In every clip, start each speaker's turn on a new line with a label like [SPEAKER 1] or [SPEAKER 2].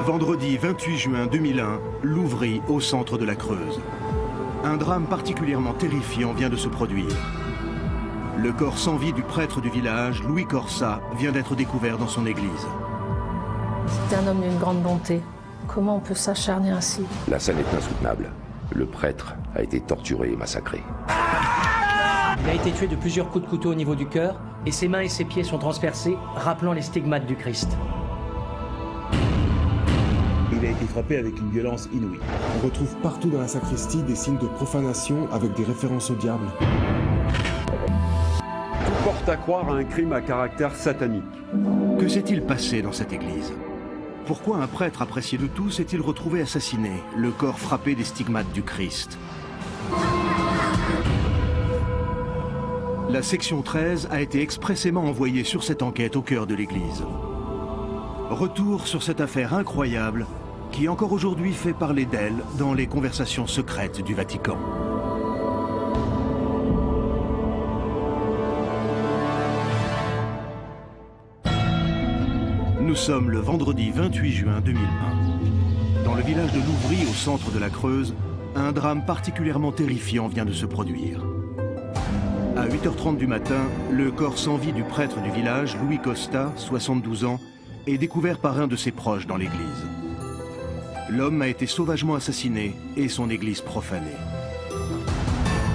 [SPEAKER 1] Vendredi 28 juin 2001, Louvry, au centre de la Creuse. Un drame particulièrement terrifiant vient de se produire. Le corps sans vie du prêtre du village, Louis Corsa, vient d'être découvert dans son église.
[SPEAKER 2] C'était un homme d'une grande bonté. Comment on peut s'acharner ainsi?
[SPEAKER 3] La scène est insoutenable. Le prêtre a été torturé et massacré.
[SPEAKER 4] Il a été tué de plusieurs coups de couteau au niveau du cœur et ses mains et ses pieds sont transpercés, rappelant les stigmates du Christ.
[SPEAKER 5] Il a été frappé avec une violence inouïe.
[SPEAKER 6] On retrouve partout dans la sacristie des signes de profanation avec des références au diable.
[SPEAKER 7] Tout porte à croire à un crime à caractère satanique.
[SPEAKER 1] Que s'est-il passé dans cette église? Pourquoi un prêtre apprécié de tous s'est-il retrouvé assassiné, le corps frappé des stigmates du Christ? La section 13 a été expressément envoyée sur cette enquête au cœur de l'église. Retour sur cette affaire incroyable qui encore aujourd'hui fait parler d'elle dans les conversations secrètes du Vatican. Nous sommes le vendredi 28 juin 2001. Dans le village de Louvry, au centre de la Creuse, un drame particulièrement terrifiant vient de se produire. À 8h30 du matin, le corps sans vie du prêtre du village, Louis Costa, 72 ans, est découvert par un de ses proches dans l'église. L'homme a été sauvagement assassiné et son église profanée.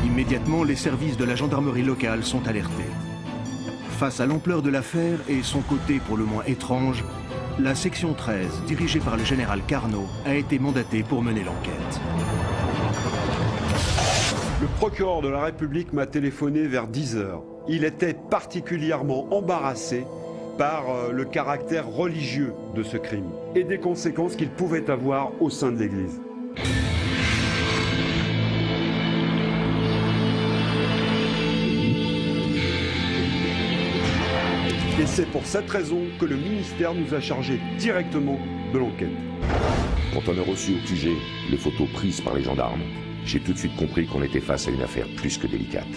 [SPEAKER 1] Immédiatement, les services de la gendarmerie locale sont alertés. Face à l'ampleur de l'affaire et son côté pour le moins étrange, la section 13, dirigée par le général Carnot, a été mandatée pour mener l'enquête.
[SPEAKER 7] Le procureur de la République m'a téléphoné vers 10 h. Il était particulièrement embarrassé par le caractère religieux de ce crime et des conséquences qu'il pouvait avoir au sein de l'Église. Et c'est pour cette raison que le ministère nous a chargés directement de l'enquête.
[SPEAKER 3] Quand on a reçu au QG les photos prises par les gendarmes, j'ai tout de suite compris qu'on était face à une affaire plus que délicate.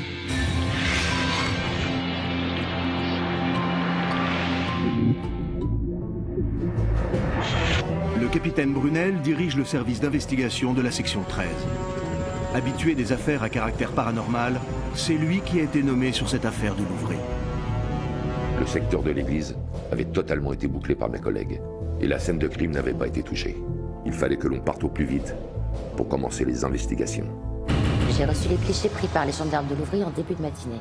[SPEAKER 1] Le capitaine Brunel dirige le service d'investigation de la section 13. Habitué des affaires à caractère paranormal, c'est lui qui a été nommé sur cette affaire de Louvry.
[SPEAKER 3] Le secteur de l'église avait totalement été bouclé par mes collègues et la scène de crime n'avait pas été touchée. Il fallait que l'on parte au plus vite pour commencer les investigations.
[SPEAKER 8] J'ai reçu les clichés pris par les gendarmes de Louvry en début de matinée.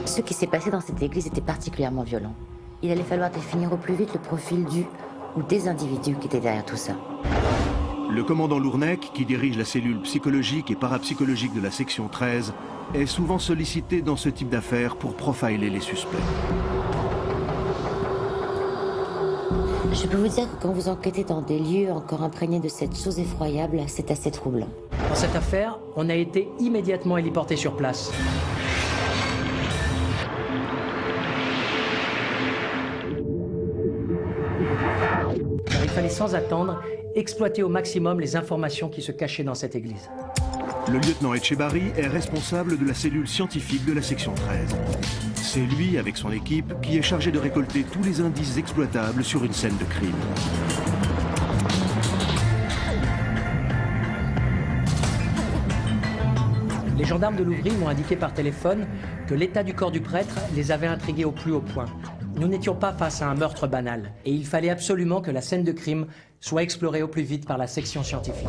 [SPEAKER 8] Ce qui s'est passé dans cette église était particulièrement violent. Il allait falloir définir au plus vite le profil du ou des individus qui étaient derrière tout ça.
[SPEAKER 1] Le commandant Lournec, qui dirige la cellule psychologique et parapsychologique de la section 13, est souvent sollicité dans ce type d'affaires pour profiler les suspects.
[SPEAKER 8] Je peux vous dire que quand vous enquêtez dans des lieux encore imprégnés de cette chose effroyable, c'est assez troublant.
[SPEAKER 4] Dans cette affaire, on a été immédiatement héliporté sur place. Car il fallait sans attendre exploiter au maximum les informations qui se cachaient dans cette église.
[SPEAKER 1] Le lieutenant Etchebarri est responsable de la cellule scientifique de la section 13. C'est lui, avec son équipe, qui est chargé de récolter tous les indices exploitables sur une scène de crime.
[SPEAKER 4] Les gendarmes de Louvry m'ont indiqué par téléphone que l'état du corps du prêtre les avait intrigués au plus haut point. Nous n'étions pas face à un meurtre banal et il fallait absolument que la scène de crime soit explorée au plus vite par la section scientifique.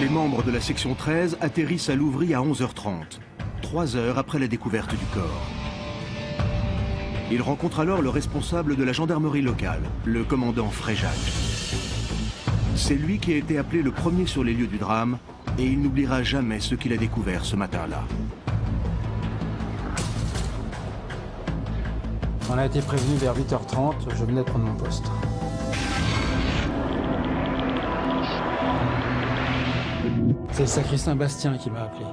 [SPEAKER 1] Les membres de la section 13 atterrissent à Louvry à 11h30, 3 heures après la découverte du corps. Ils rencontrent alors le responsable de la gendarmerie locale, le commandant Fréjac. C'est lui qui a été appelé le premier sur les lieux du drame et il n'oubliera jamais ce qu'il a découvert ce matin-là.
[SPEAKER 9] On a été prévenu vers 8h30, je venais de prendre mon poste. C'est le sacristain Bastien qui m'a appelé.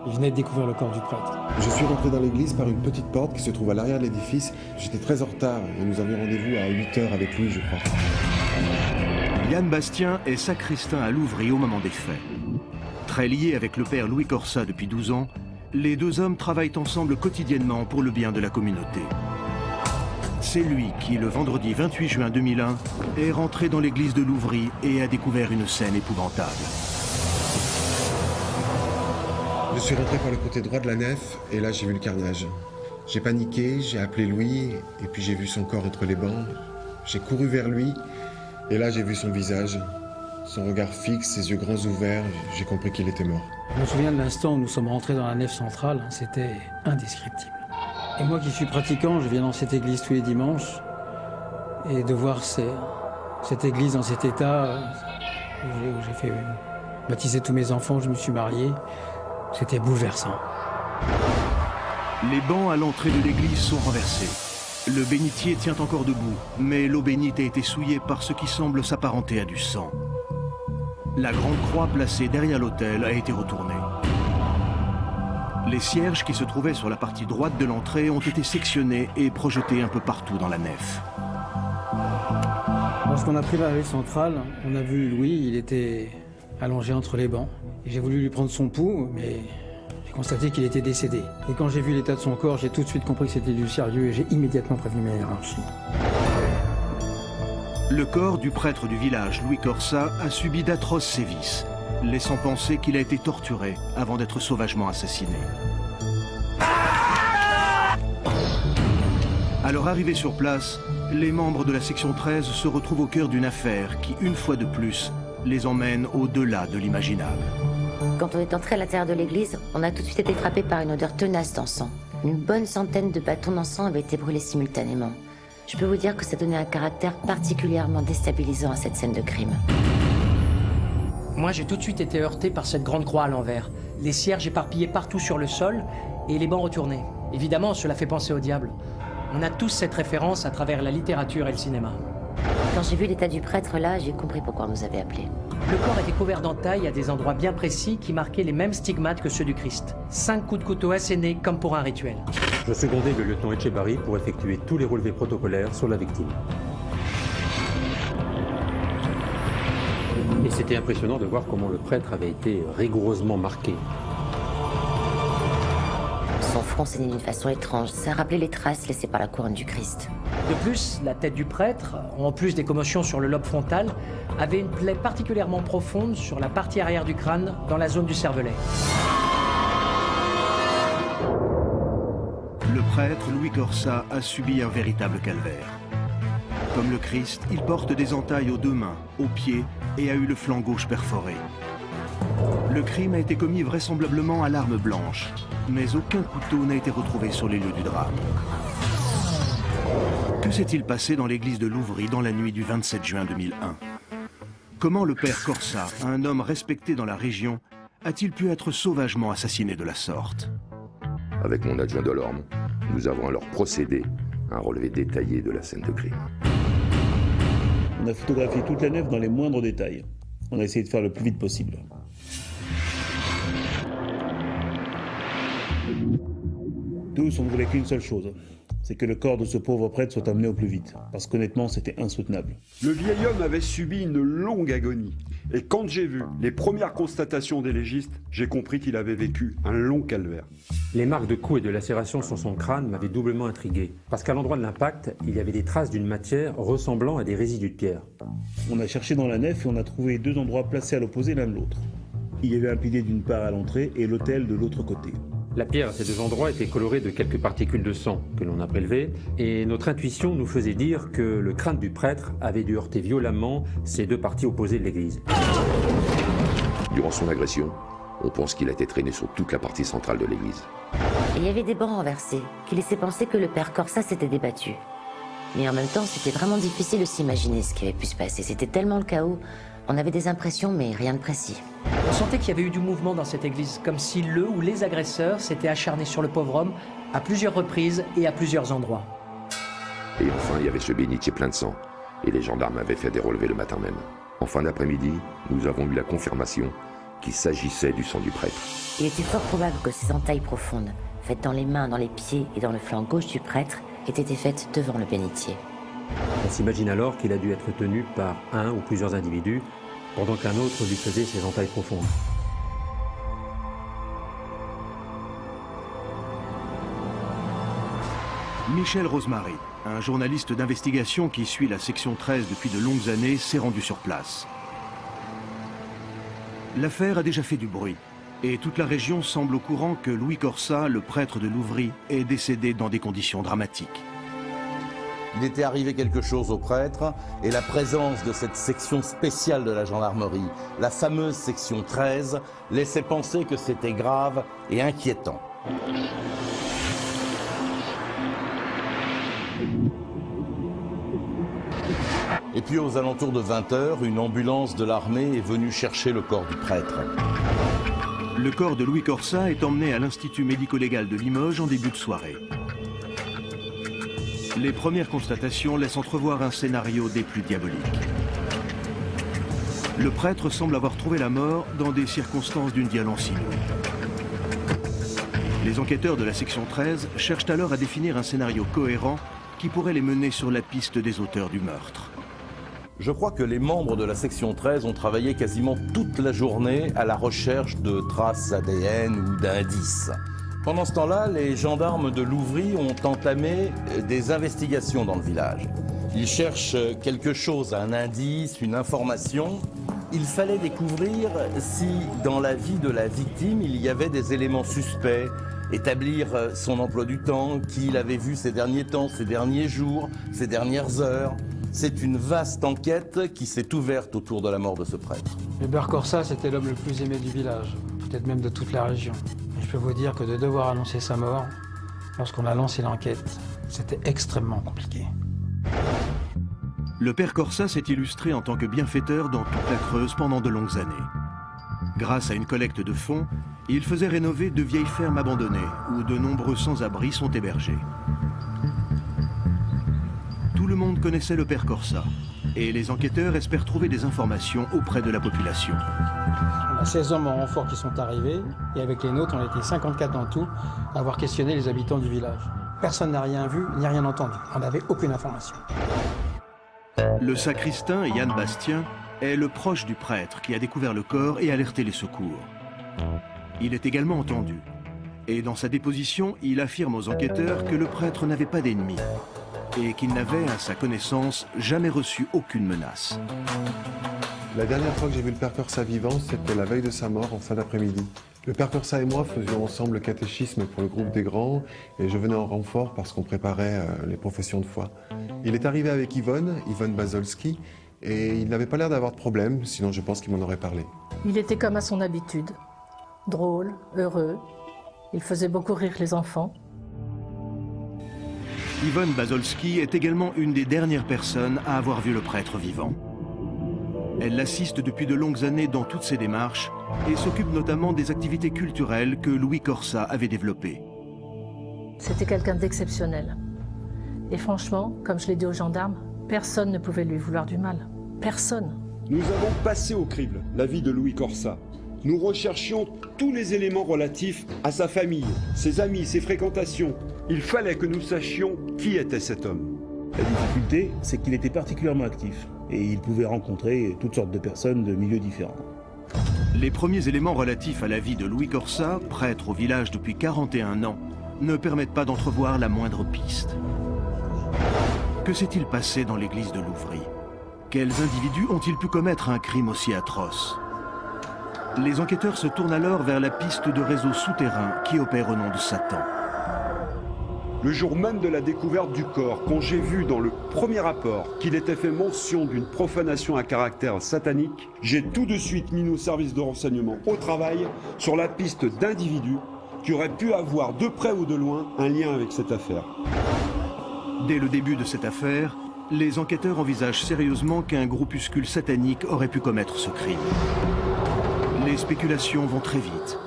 [SPEAKER 9] Il venait de découvrir le corps du prêtre.
[SPEAKER 6] Je suis rentré dans l'église par une petite porte qui se trouve à l'arrière de l'édifice. J'étais très en retard et nous avions rendez-vous à 8h avec lui, je crois.
[SPEAKER 1] Yann Bastien est sacristain à Louvry au moment des faits. Très lié avec le père Louis Corsa depuis 12 ans, Les deux hommes travaillent ensemble quotidiennement pour le bien de la communauté. C'est lui qui, le vendredi 28 juin 2001, est rentré dans l'église de Louvry et a découvert une scène épouvantable.
[SPEAKER 6] Je suis rentré par le côté droit de la nef et là j'ai vu le carnage. J'ai paniqué, j'ai appelé Louis et puis j'ai vu son corps entre les bancs. J'ai couru vers lui et là j'ai vu son visage. Son regard fixe, ses yeux grands ouverts, j'ai compris qu'il était mort.
[SPEAKER 9] Je me souviens de l'instant où nous sommes rentrés dans la nef centrale, c'était indescriptible. Et moi qui suis pratiquant, je viens dans cette église tous les dimanches et de voir cette église dans cet état, où j'ai fait baptiser tous mes enfants, je me suis marié, c'était bouleversant.
[SPEAKER 1] Les bancs à l'entrée de l'église sont renversés. Le bénitier tient encore debout, mais l'eau bénite a été souillée par ce qui semble s'apparenter à du sang. La grande croix placée derrière l'autel a été retournée. Les cierges qui se trouvaient sur la partie droite de l'entrée ont été sectionnés et projetés un peu partout dans la nef.
[SPEAKER 9] Lorsqu'on a pris la rue centrale, on a vu Louis, il était allongé entre les bancs. J'ai voulu lui prendre son pouls, mais j'ai constaté qu'il était décédé. Et quand j'ai vu l'état de son corps, j'ai tout de suite compris que c'était du sérieux et j'ai immédiatement prévenu ma hiérarchie.
[SPEAKER 1] Le corps du prêtre du village, Louis Corsa, a subi d'atroces sévices, laissant penser qu'il a été torturé avant d'être sauvagement assassiné. À leur arrivée sur place, les membres de la section 13 se retrouvent au cœur d'une affaire qui, une fois de plus, les emmène au-delà de l'imaginable.
[SPEAKER 8] Quand on est entré à l'intérieur de l'église, on a tout de suite été frappé par une odeur tenace d'encens. Une bonne centaine de bâtons d'encens avaient été brûlés simultanément. Je peux vous dire que ça donnait un caractère particulièrement déstabilisant à cette scène de crime.
[SPEAKER 4] Moi, j'ai tout de suite été heurté par cette grande croix à l'envers. Les cierges éparpillés partout sur le sol et les bancs retournés. Évidemment, cela fait penser au diable. On a tous cette référence à travers la littérature et le cinéma.
[SPEAKER 8] Quand j'ai vu l'état du prêtre là, j'ai compris pourquoi on nous avait appelés.
[SPEAKER 4] Le corps était couvert d'entailles à des endroits bien précis qui marquaient les mêmes stigmates que ceux du Christ. 5 coups de couteau assénés comme pour un rituel.
[SPEAKER 10] Je secondais le lieutenant Etchebarry pour effectuer tous les relevés protocolaires sur la victime. Et c'était impressionnant de voir comment le prêtre avait été rigoureusement marqué.
[SPEAKER 8] Son front saignait d'une façon étrange. Ça rappelait les traces laissées par la couronne du Christ.
[SPEAKER 4] De plus, la tête du prêtre, en plus des commotions sur le lobe frontal, avait une plaie particulièrement profonde sur la partie arrière du crâne, dans la zone du cervelet.
[SPEAKER 1] Le prêtre Louis Corsa a subi un véritable calvaire. Comme le Christ, il porte des entailles aux 2 mains, aux pieds et a eu le flanc gauche perforé. Le crime a été commis vraisemblablement à l'arme blanche, mais aucun couteau n'a été retrouvé sur les lieux du drame. Que s'est-il passé dans l'église de Louvry dans la nuit du 27 juin 2001 ? Comment le père Corsa, un homme respecté dans la région, a-t-il pu être sauvagement assassiné de la sorte ?
[SPEAKER 3] Avec mon adjoint Delorme, nous avons alors procédé à un relevé détaillé de la scène de crime.
[SPEAKER 5] On a photographié toute la nef dans les moindres détails. On a essayé de faire le plus vite possible. Tous, on ne voulait qu'une seule chose, c'est que le corps de ce pauvre prêtre soit amené au plus vite, parce qu'honnêtement, c'était insoutenable.
[SPEAKER 7] Le vieil homme avait subi une longue agonie. Et quand j'ai vu les premières constatations des légistes, j'ai compris qu'il avait vécu un long calvaire.
[SPEAKER 10] Les marques de coups et de lacération sur son crâne m'avaient doublement intrigué, parce qu'à l'endroit de l'impact, il y avait des traces d'une matière ressemblant à des résidus de pierre.
[SPEAKER 5] On a cherché dans la nef et on a trouvé 2 endroits placés à l'opposé l'un de l'autre. Il y avait un pilier d'une part à l'entrée et l'autel de l'autre côté.
[SPEAKER 10] La pierre à ces 2 endroits était colorée de quelques particules de sang que l'on a prélevées, et notre intuition nous faisait dire que le crâne du prêtre avait dû heurter violemment ces 2 parties opposées de l'église.
[SPEAKER 3] Durant son agression, on pense qu'il a été traîné sur toute la partie centrale de l'église.
[SPEAKER 8] Et il y avait des bancs renversés, qui laissaient penser que le père Corsa s'était débattu. Mais en même temps, c'était vraiment difficile de s'imaginer ce qui avait pu se passer. C'était tellement le chaos. On avait des impressions, mais rien de précis.
[SPEAKER 4] On sentait qu'il y avait eu du mouvement dans cette église, comme si le ou les agresseurs s'étaient acharnés sur le pauvre homme à plusieurs reprises et à plusieurs endroits.
[SPEAKER 3] Et enfin, il y avait ce bénitier plein de sang, et les gendarmes avaient fait des relevés le matin même. En fin d'après-midi, nous avons eu la confirmation qu'il s'agissait du sang du prêtre.
[SPEAKER 8] Il était fort probable que ces entailles profondes, faites dans les mains, dans les pieds et dans le flanc gauche du prêtre, aient été faites devant le bénitier.
[SPEAKER 10] On s'imagine alors qu'il a dû être tenu par un ou plusieurs individus, pendant qu'un autre lui faisait ses entailles profondes.
[SPEAKER 1] Michel Rosemary, un journaliste d'investigation qui suit la section 13 depuis de longues années, s'est rendu sur place. L'affaire a déjà fait du bruit et toute la région semble au courant que Louis Corsa, le prêtre de Louvry, est décédé dans des conditions dramatiques.
[SPEAKER 11] Il était arrivé quelque chose au prêtre et la présence de cette section spéciale de la gendarmerie, la fameuse section 13, laissait penser que c'était grave et inquiétant. Et puis aux alentours de 20 h, une ambulance de l'armée est venue chercher le corps du prêtre.
[SPEAKER 1] Le corps de Louis Corsa est emmené à l'Institut médico-légal de Limoges en début de soirée. Les premières constatations laissent entrevoir un scénario des plus diaboliques. Le prêtre semble avoir trouvé la mort dans des circonstances d'une violence inouïe. Les enquêteurs de la section 13 cherchent alors à définir un scénario cohérent qui pourrait les mener sur la piste des auteurs du meurtre.
[SPEAKER 11] Je crois que les membres de la section 13 ont travaillé quasiment toute la journée à la recherche de traces ADN ou d'indices. Pendant ce temps-là, les gendarmes de Louvry ont entamé des investigations dans le village. Ils cherchent quelque chose, un indice, une information. Il fallait découvrir si, dans la vie de la victime, il y avait des éléments suspects, établir son emploi du temps, qui il avait vu ces derniers temps, ces derniers jours, ces dernières heures. C'est une vaste enquête qui s'est ouverte autour de la mort de ce prêtre.
[SPEAKER 9] Hubert Corsa, c'était l'homme le plus aimé du village, peut-être même de toute la région. Et je peux vous dire que de devoir annoncer sa mort, lorsqu'on a lancé l'enquête, c'était extrêmement compliqué.
[SPEAKER 1] Le père Corsa s'est illustré en tant que bienfaiteur dans toute la Creuse pendant de longues années. Grâce à une collecte de fonds, il faisait rénover de vieilles fermes abandonnées où de nombreux sans-abri sont hébergés. Tout le monde connaissait le père Corsa et les enquêteurs espèrent trouver des informations auprès de la population.
[SPEAKER 9] On a 16 hommes en renfort qui sont arrivés et avec les nôtres, on était 54 en tout à avoir questionné les habitants du village. Personne n'a rien vu ni rien entendu. On n'avait aucune information.
[SPEAKER 1] Le sacristain Yann Bastien est le proche du prêtre qui a découvert le corps et alerté les secours. Il est également entendu. Et dans sa déposition, il affirme aux enquêteurs que le prêtre n'avait pas d'ennemis et qu'il n'avait, à sa connaissance, jamais reçu aucune menace.
[SPEAKER 6] La dernière fois que j'ai vu le père Corsa vivant, c'était la veille de sa mort, en fin d'après-midi. Le père Corsa et moi faisions ensemble le catéchisme pour le groupe des grands et je venais en renfort parce qu'on préparait les professions de foi. Il est arrivé avec Yvonne Bazolski, et il n'avait pas l'air d'avoir de problème, sinon je pense qu'il m'en aurait parlé.
[SPEAKER 2] Il était comme à son habitude, drôle, heureux. Il faisait beaucoup rire les enfants.
[SPEAKER 1] Yvonne Bazolski est également une des dernières personnes à avoir vu le prêtre vivant. Elle l'assiste depuis de longues années dans toutes ses démarches et s'occupe notamment des activités culturelles que Louis Corsa avait développées.
[SPEAKER 2] C'était quelqu'un d'exceptionnel. Et franchement, comme je l'ai dit aux gendarmes, personne ne pouvait lui vouloir du mal. Personne.
[SPEAKER 7] Nous avons passé au crible la vie de Louis Corsa. Nous recherchions tous les éléments relatifs à sa famille, ses amis, ses fréquentations. Il fallait que nous sachions qui était cet homme.
[SPEAKER 5] La difficulté, c'est qu'il était particulièrement actif et il pouvait rencontrer toutes sortes de personnes de milieux différents.
[SPEAKER 1] Les premiers éléments relatifs à la vie de Louis Corsa, prêtre au village depuis 41 ans, ne permettent pas d'entrevoir la moindre piste. Que s'est-il passé dans l'église de Louvry? Quels individus ont-ils pu commettre un crime aussi atroce? Les enquêteurs se tournent alors vers la piste de réseaux souterrains qui opèrent au nom de Satan.
[SPEAKER 7] Le jour même de la découverte du corps, quand j'ai vu dans le premier rapport qu'il était fait mention d'une profanation à caractère satanique, j'ai tout de suite mis nos services de renseignement au travail sur la piste d'individus qui auraient pu avoir de près ou de loin un lien avec cette affaire.
[SPEAKER 1] Dès le début de cette affaire, les enquêteurs envisagent sérieusement qu'un groupuscule satanique aurait pu commettre ce crime. Les spéculations vont très vite.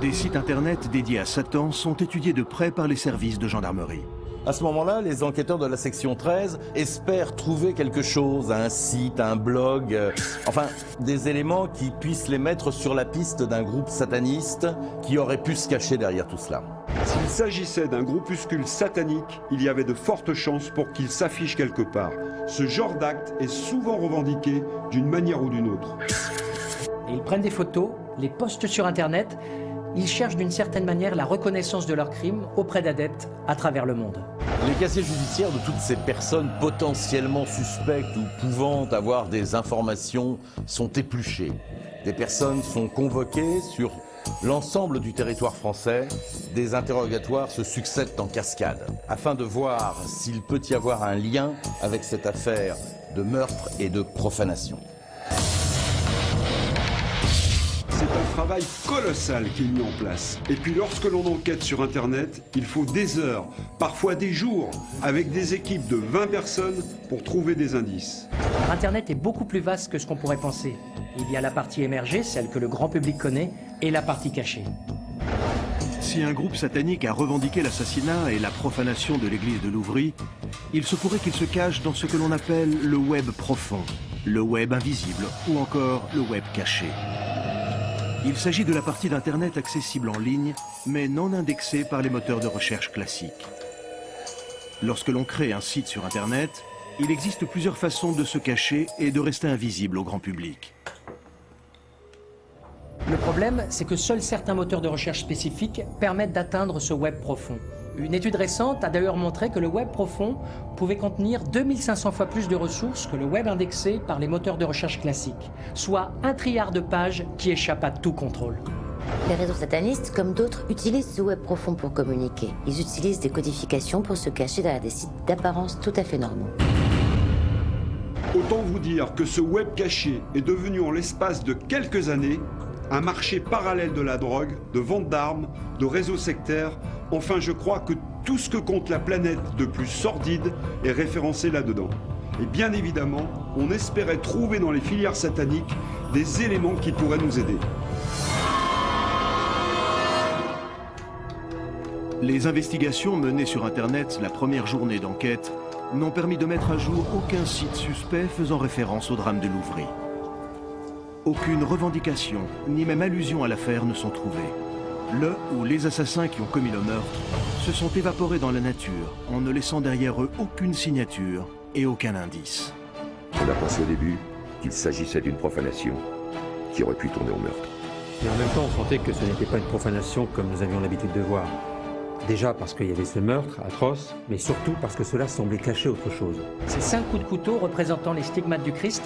[SPEAKER 1] Des sites internet dédiés à Satan sont étudiés de près par les services de gendarmerie.
[SPEAKER 11] À ce moment-là, les enquêteurs de la section 13 espèrent trouver quelque chose, un site, un blog, enfin des éléments qui puissent les mettre sur la piste d'un groupe sataniste qui aurait pu se cacher derrière tout cela.
[SPEAKER 7] S'il s'agissait d'un groupuscule satanique, il y avait de fortes chances pour qu'il s'affiche quelque part. Ce genre d'acte est souvent revendiqué d'une manière ou d'une autre.
[SPEAKER 4] Et ils prennent des photos, les postent sur Internet. Ils cherchent d'une certaine manière la reconnaissance de leurs crimes auprès d'adeptes à travers le monde.
[SPEAKER 11] Les casiers judiciaires de toutes ces personnes potentiellement suspectes ou pouvant avoir des informations sont épluchés. Des personnes sont convoquées sur l'ensemble du territoire français. Des interrogatoires se succèdent en cascade afin de voir s'il peut y avoir un lien avec cette affaire de meurtre et de profanation.
[SPEAKER 7] C'est un travail colossal qui est mis en place. Et puis lorsque l'on enquête sur Internet, il faut des heures, parfois des jours, avec des équipes de 20 personnes pour trouver des indices.
[SPEAKER 4] Internet est beaucoup plus vaste que ce qu'on pourrait penser. Il y a la partie émergée, celle que le grand public connaît, et la partie cachée.
[SPEAKER 1] Si un groupe satanique a revendiqué l'assassinat et la profanation de l'église de Louvry, il se pourrait qu'il se cache dans ce que l'on appelle le web profond, le web invisible ou encore le web caché. Il s'agit de la partie d'Internet accessible en ligne, mais non indexée par les moteurs de recherche classiques. Lorsque l'on crée un site sur Internet, il existe plusieurs façons de se cacher et de rester invisible au grand public.
[SPEAKER 4] Le problème, c'est que seuls certains moteurs de recherche spécifiques permettent d'atteindre ce web profond. Une étude récente a d'ailleurs montré que le web profond pouvait contenir 2500 fois plus de ressources que le web indexé par les moteurs de recherche classiques, soit 1 trilliard de pages qui échappent à tout contrôle.
[SPEAKER 8] Les réseaux satanistes, comme d'autres, utilisent ce web profond pour communiquer. Ils utilisent des codifications pour se cacher derrière des sites d'apparence tout à fait normaux.
[SPEAKER 7] Autant vous dire que ce web caché est devenu en l'espace de quelques années un marché parallèle de la drogue, de vente d'armes, de réseaux sectaires. Enfin, je crois que tout ce que compte la planète de plus sordide est référencé là-dedans. Et bien évidemment, on espérait trouver dans les filières sataniques des éléments qui pourraient nous aider.
[SPEAKER 1] Les investigations menées sur Internet la première journée d'enquête n'ont permis de mettre à jour aucun site suspect faisant référence au drame de Louvry. Aucune revendication, ni même allusion à l'affaire ne sont trouvées. Le ou les assassins qui ont commis le meurtre se sont évaporés dans la nature en ne laissant derrière eux aucune signature et aucun indice.
[SPEAKER 3] On a pensé au début qu'il s'agissait d'une profanation qui aurait pu tourner au meurtre.
[SPEAKER 10] Mais en même temps, on sentait que ce n'était pas une profanation comme nous avions l'habitude de voir. Déjà parce qu'il y avait ce meurtre atroce, mais surtout parce que cela semblait cacher autre chose.
[SPEAKER 4] Ces 5 coups de couteau représentant les stigmates du Christ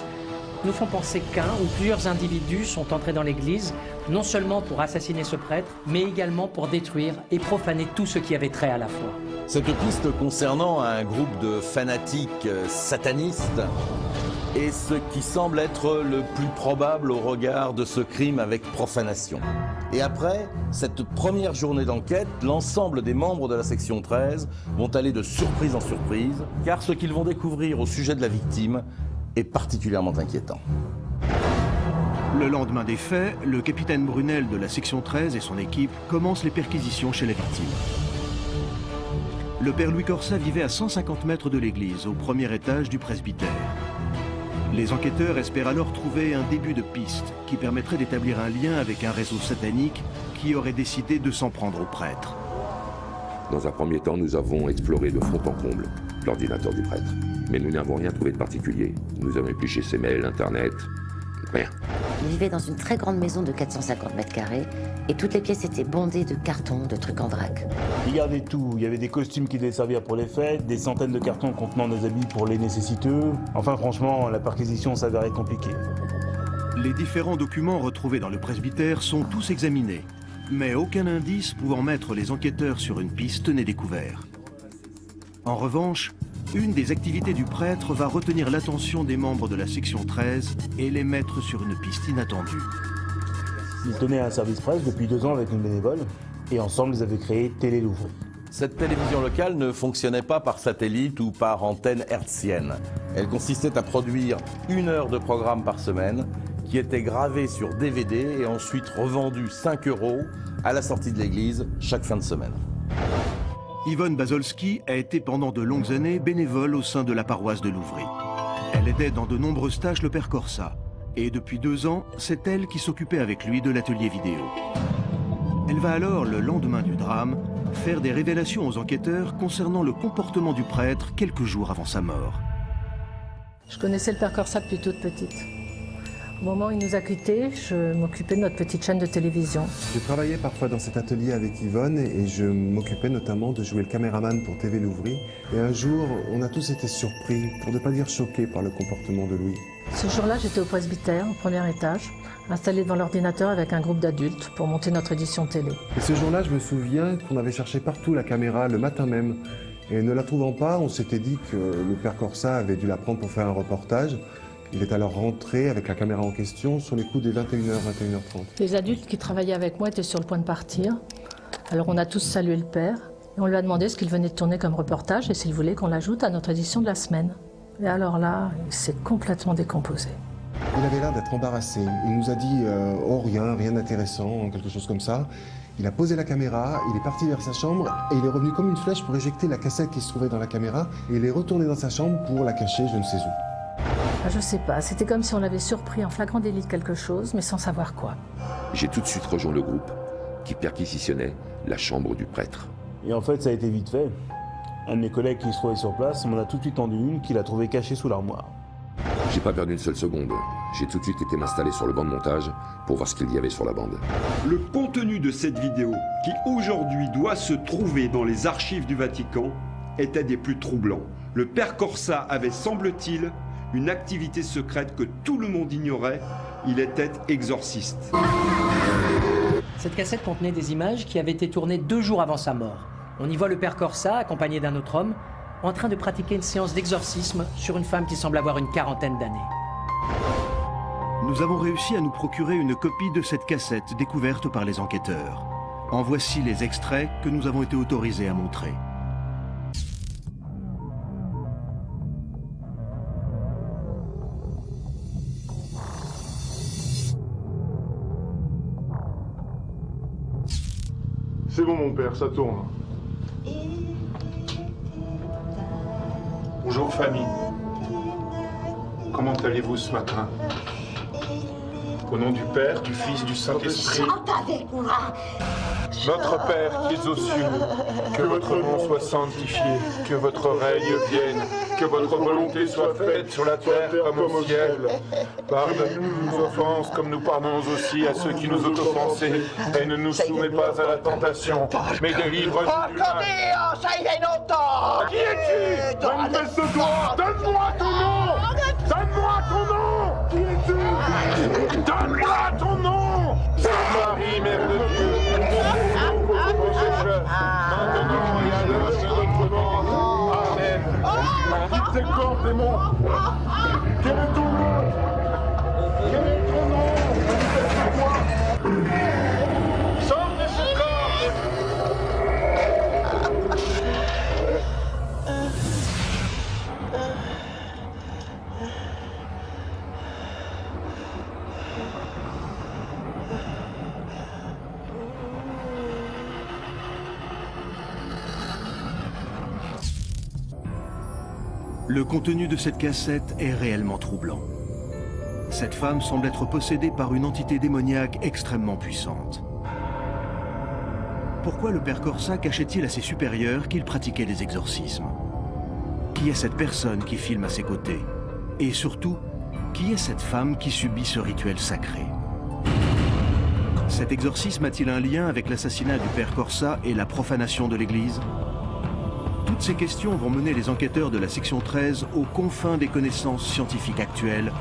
[SPEAKER 4] nous font penser qu'un ou plusieurs individus sont entrés dans l'église, non seulement pour assassiner ce prêtre, mais également pour détruire et profaner tout ce qui avait trait à la foi.
[SPEAKER 11] Cette piste concernant un groupe de fanatiques satanistes est ce qui semble être le plus probable au regard de ce crime avec profanation. Et après cette première journée d'enquête, l'ensemble des membres de la section 13 vont aller de surprise en surprise, car ce qu'ils vont découvrir au sujet de la victime est particulièrement inquiétant.
[SPEAKER 1] Le lendemain des faits, le capitaine Brunel de la section 13 et son équipe commencent les perquisitions chez la victime. Le père Louis Corsa vivait à 150 mètres de l'église, au premier étage du presbytère. Les enquêteurs espèrent alors trouver un début de piste qui permettrait d'établir un lien avec un réseau satanique qui aurait décidé de s'en prendre au prêtre.
[SPEAKER 3] Dans un premier temps, nous avons exploré de fond en comble l'ordinateur du prêtre. Mais nous n'avons rien trouvé de particulier. Nous avons épluché ses mails, Internet, rien.
[SPEAKER 8] Il vivait dans une très grande maison de 450 mètres carrés et toutes les pièces étaient bondées de cartons, de trucs en vrac.
[SPEAKER 5] Il gardait tout. Il y avait des costumes qui devaient servir pour les fêtes, des centaines de cartons contenant des habits pour les nécessiteux. Enfin, franchement, la perquisition s'avérait compliquée.
[SPEAKER 1] Les différents documents retrouvés dans le presbytère sont tous examinés, mais aucun indice pouvant mettre les enquêteurs sur une piste n'est découvert. En revanche, une des activités du prêtre va retenir l'attention des membres de la section 13 et les mettre sur une piste inattendue.
[SPEAKER 5] Ils tenaient un service presse depuis 2 ans avec une bénévole et ensemble ils avaient créé Télé Louvry.
[SPEAKER 11] Cette télévision locale ne fonctionnait pas par satellite ou par antenne hertzienne. Elle consistait à produire 1 heure de programme par semaine qui était gravé sur DVD et ensuite revendu 5 € à la sortie de l'église chaque fin de semaine.
[SPEAKER 1] Yvonne Bazolski a été pendant de longues années bénévole au sein de la paroisse de Louvry. Elle aidait dans de nombreuses tâches le père Corsa. Et depuis 2 ans, c'est elle qui s'occupait avec lui de l'atelier vidéo. Elle va alors, le lendemain du drame, faire des révélations aux enquêteurs concernant le comportement du prêtre quelques jours avant sa mort.
[SPEAKER 2] Je connaissais le père Corsa depuis toute petite. Au moment où il nous a quittés, je m'occupais de notre petite chaîne de télévision.
[SPEAKER 6] Je travaillais parfois dans cet atelier avec Yvonne et je m'occupais notamment de jouer le caméraman pour TV Louvry. Et un jour, on a tous été surpris, pour ne pas dire choqués, par le comportement de Louis.
[SPEAKER 2] Ce jour-là, j'étais au presbytère, au premier étage, installé devant l'ordinateur avec un groupe d'adultes pour monter notre édition télé.
[SPEAKER 6] Et ce jour-là, je me souviens qu'on avait cherché partout la caméra le matin même. Et ne la trouvant pas, on s'était dit que le père Corsa avait dû la prendre pour faire un reportage. Il est alors rentré avec la caméra en question sur les coups des 21h, 21h30.
[SPEAKER 2] Les adultes qui travaillaient avec moi étaient sur le point de partir. Alors on a tous salué le père et on lui a demandé ce qu'il venait de tourner comme reportage et s'il voulait qu'on l'ajoute à notre édition de la semaine. Et alors là, il s'est complètement décomposé.
[SPEAKER 6] Il avait l'air d'être embarrassé. Il nous a dit « Oh, rien d'intéressant », quelque chose comme ça. Il a posé la caméra, il est parti vers sa chambre et il est revenu comme une flèche pour éjecter la cassette qui se trouvait dans la caméra. Et il est retourné dans sa chambre pour la cacher je ne sais où.
[SPEAKER 2] Je sais pas, c'était comme si on l'avait surpris en flagrant délit de quelque chose, mais sans savoir quoi.
[SPEAKER 3] J'ai tout de suite rejoint le groupe qui perquisitionnait la chambre du prêtre.
[SPEAKER 5] Et en fait, ça a été vite fait. Un de mes collègues qui se trouvait sur place m'en a tout de suite tendu une qu'il a trouvée cachée sous l'armoire.
[SPEAKER 3] J'ai pas perdu une seule seconde. J'ai tout de suite été m'installer sur le banc de montage pour voir ce qu'il y avait sur la bande.
[SPEAKER 7] Le contenu de cette vidéo, qui aujourd'hui doit se trouver dans les archives du Vatican, était des plus troublants. Le père Corsa avait, semble-t-il, une activité secrète que tout le monde ignorait. Il était exorciste.
[SPEAKER 4] Cette cassette contenait des images qui avaient été tournées 2 jours avant sa mort. On y voit le père Corsa, accompagné d'un autre homme, en train de pratiquer une séance d'exorcisme sur une femme qui semble avoir une 40aine d'années.
[SPEAKER 1] Nous avons réussi à nous procurer une copie de cette cassette découverte par les enquêteurs. En voici les extraits que nous avons été autorisés à montrer.
[SPEAKER 12] C'est bon mon père, ça tourne. Bonjour famille. Comment allez-vous ce matin? Au nom du Père, du Fils, du Saint-Esprit. Notre Père qui es aux cieux, que votre nom soit sanctifié, que votre règne vienne, que votre volonté soit faite sur la terre comme au ciel. Pardonne-nous nos offenses comme nous pardonnons aussi à ceux qui nous ont offensés. Et ne nous soumets pas à la tentation, mais délivre-nous du mal. Qui es-tu? Manifeste-toi! Donne-moi ton nom! Donne-moi ton nom! Qui es-tu? Donne-moi ton nom! Sainte Marie, Mère de Dieu, maintenant et à l'heure de notre mort. Amen. Quitte tes corps, démon. Quel est ton nom? Quel est ton nom? Manifeste-toi. Sors de ce corps.
[SPEAKER 1] Le contenu de cette cassette est réellement troublant. Cette femme semble être possédée par une entité démoniaque extrêmement puissante. Pourquoi le père Corsa cachait-il à ses supérieurs qu'il pratiquait des exorcismes? Qui est cette personne qui filme à ses côtés? Et surtout, qui est cette femme qui subit ce rituel sacré? Cet exorcisme a-t-il un lien avec l'assassinat du père Corsa et la profanation de l'église? Toutes ces questions vont mener les enquêteurs de la section 13 aux confins des connaissances scientifiques actuelles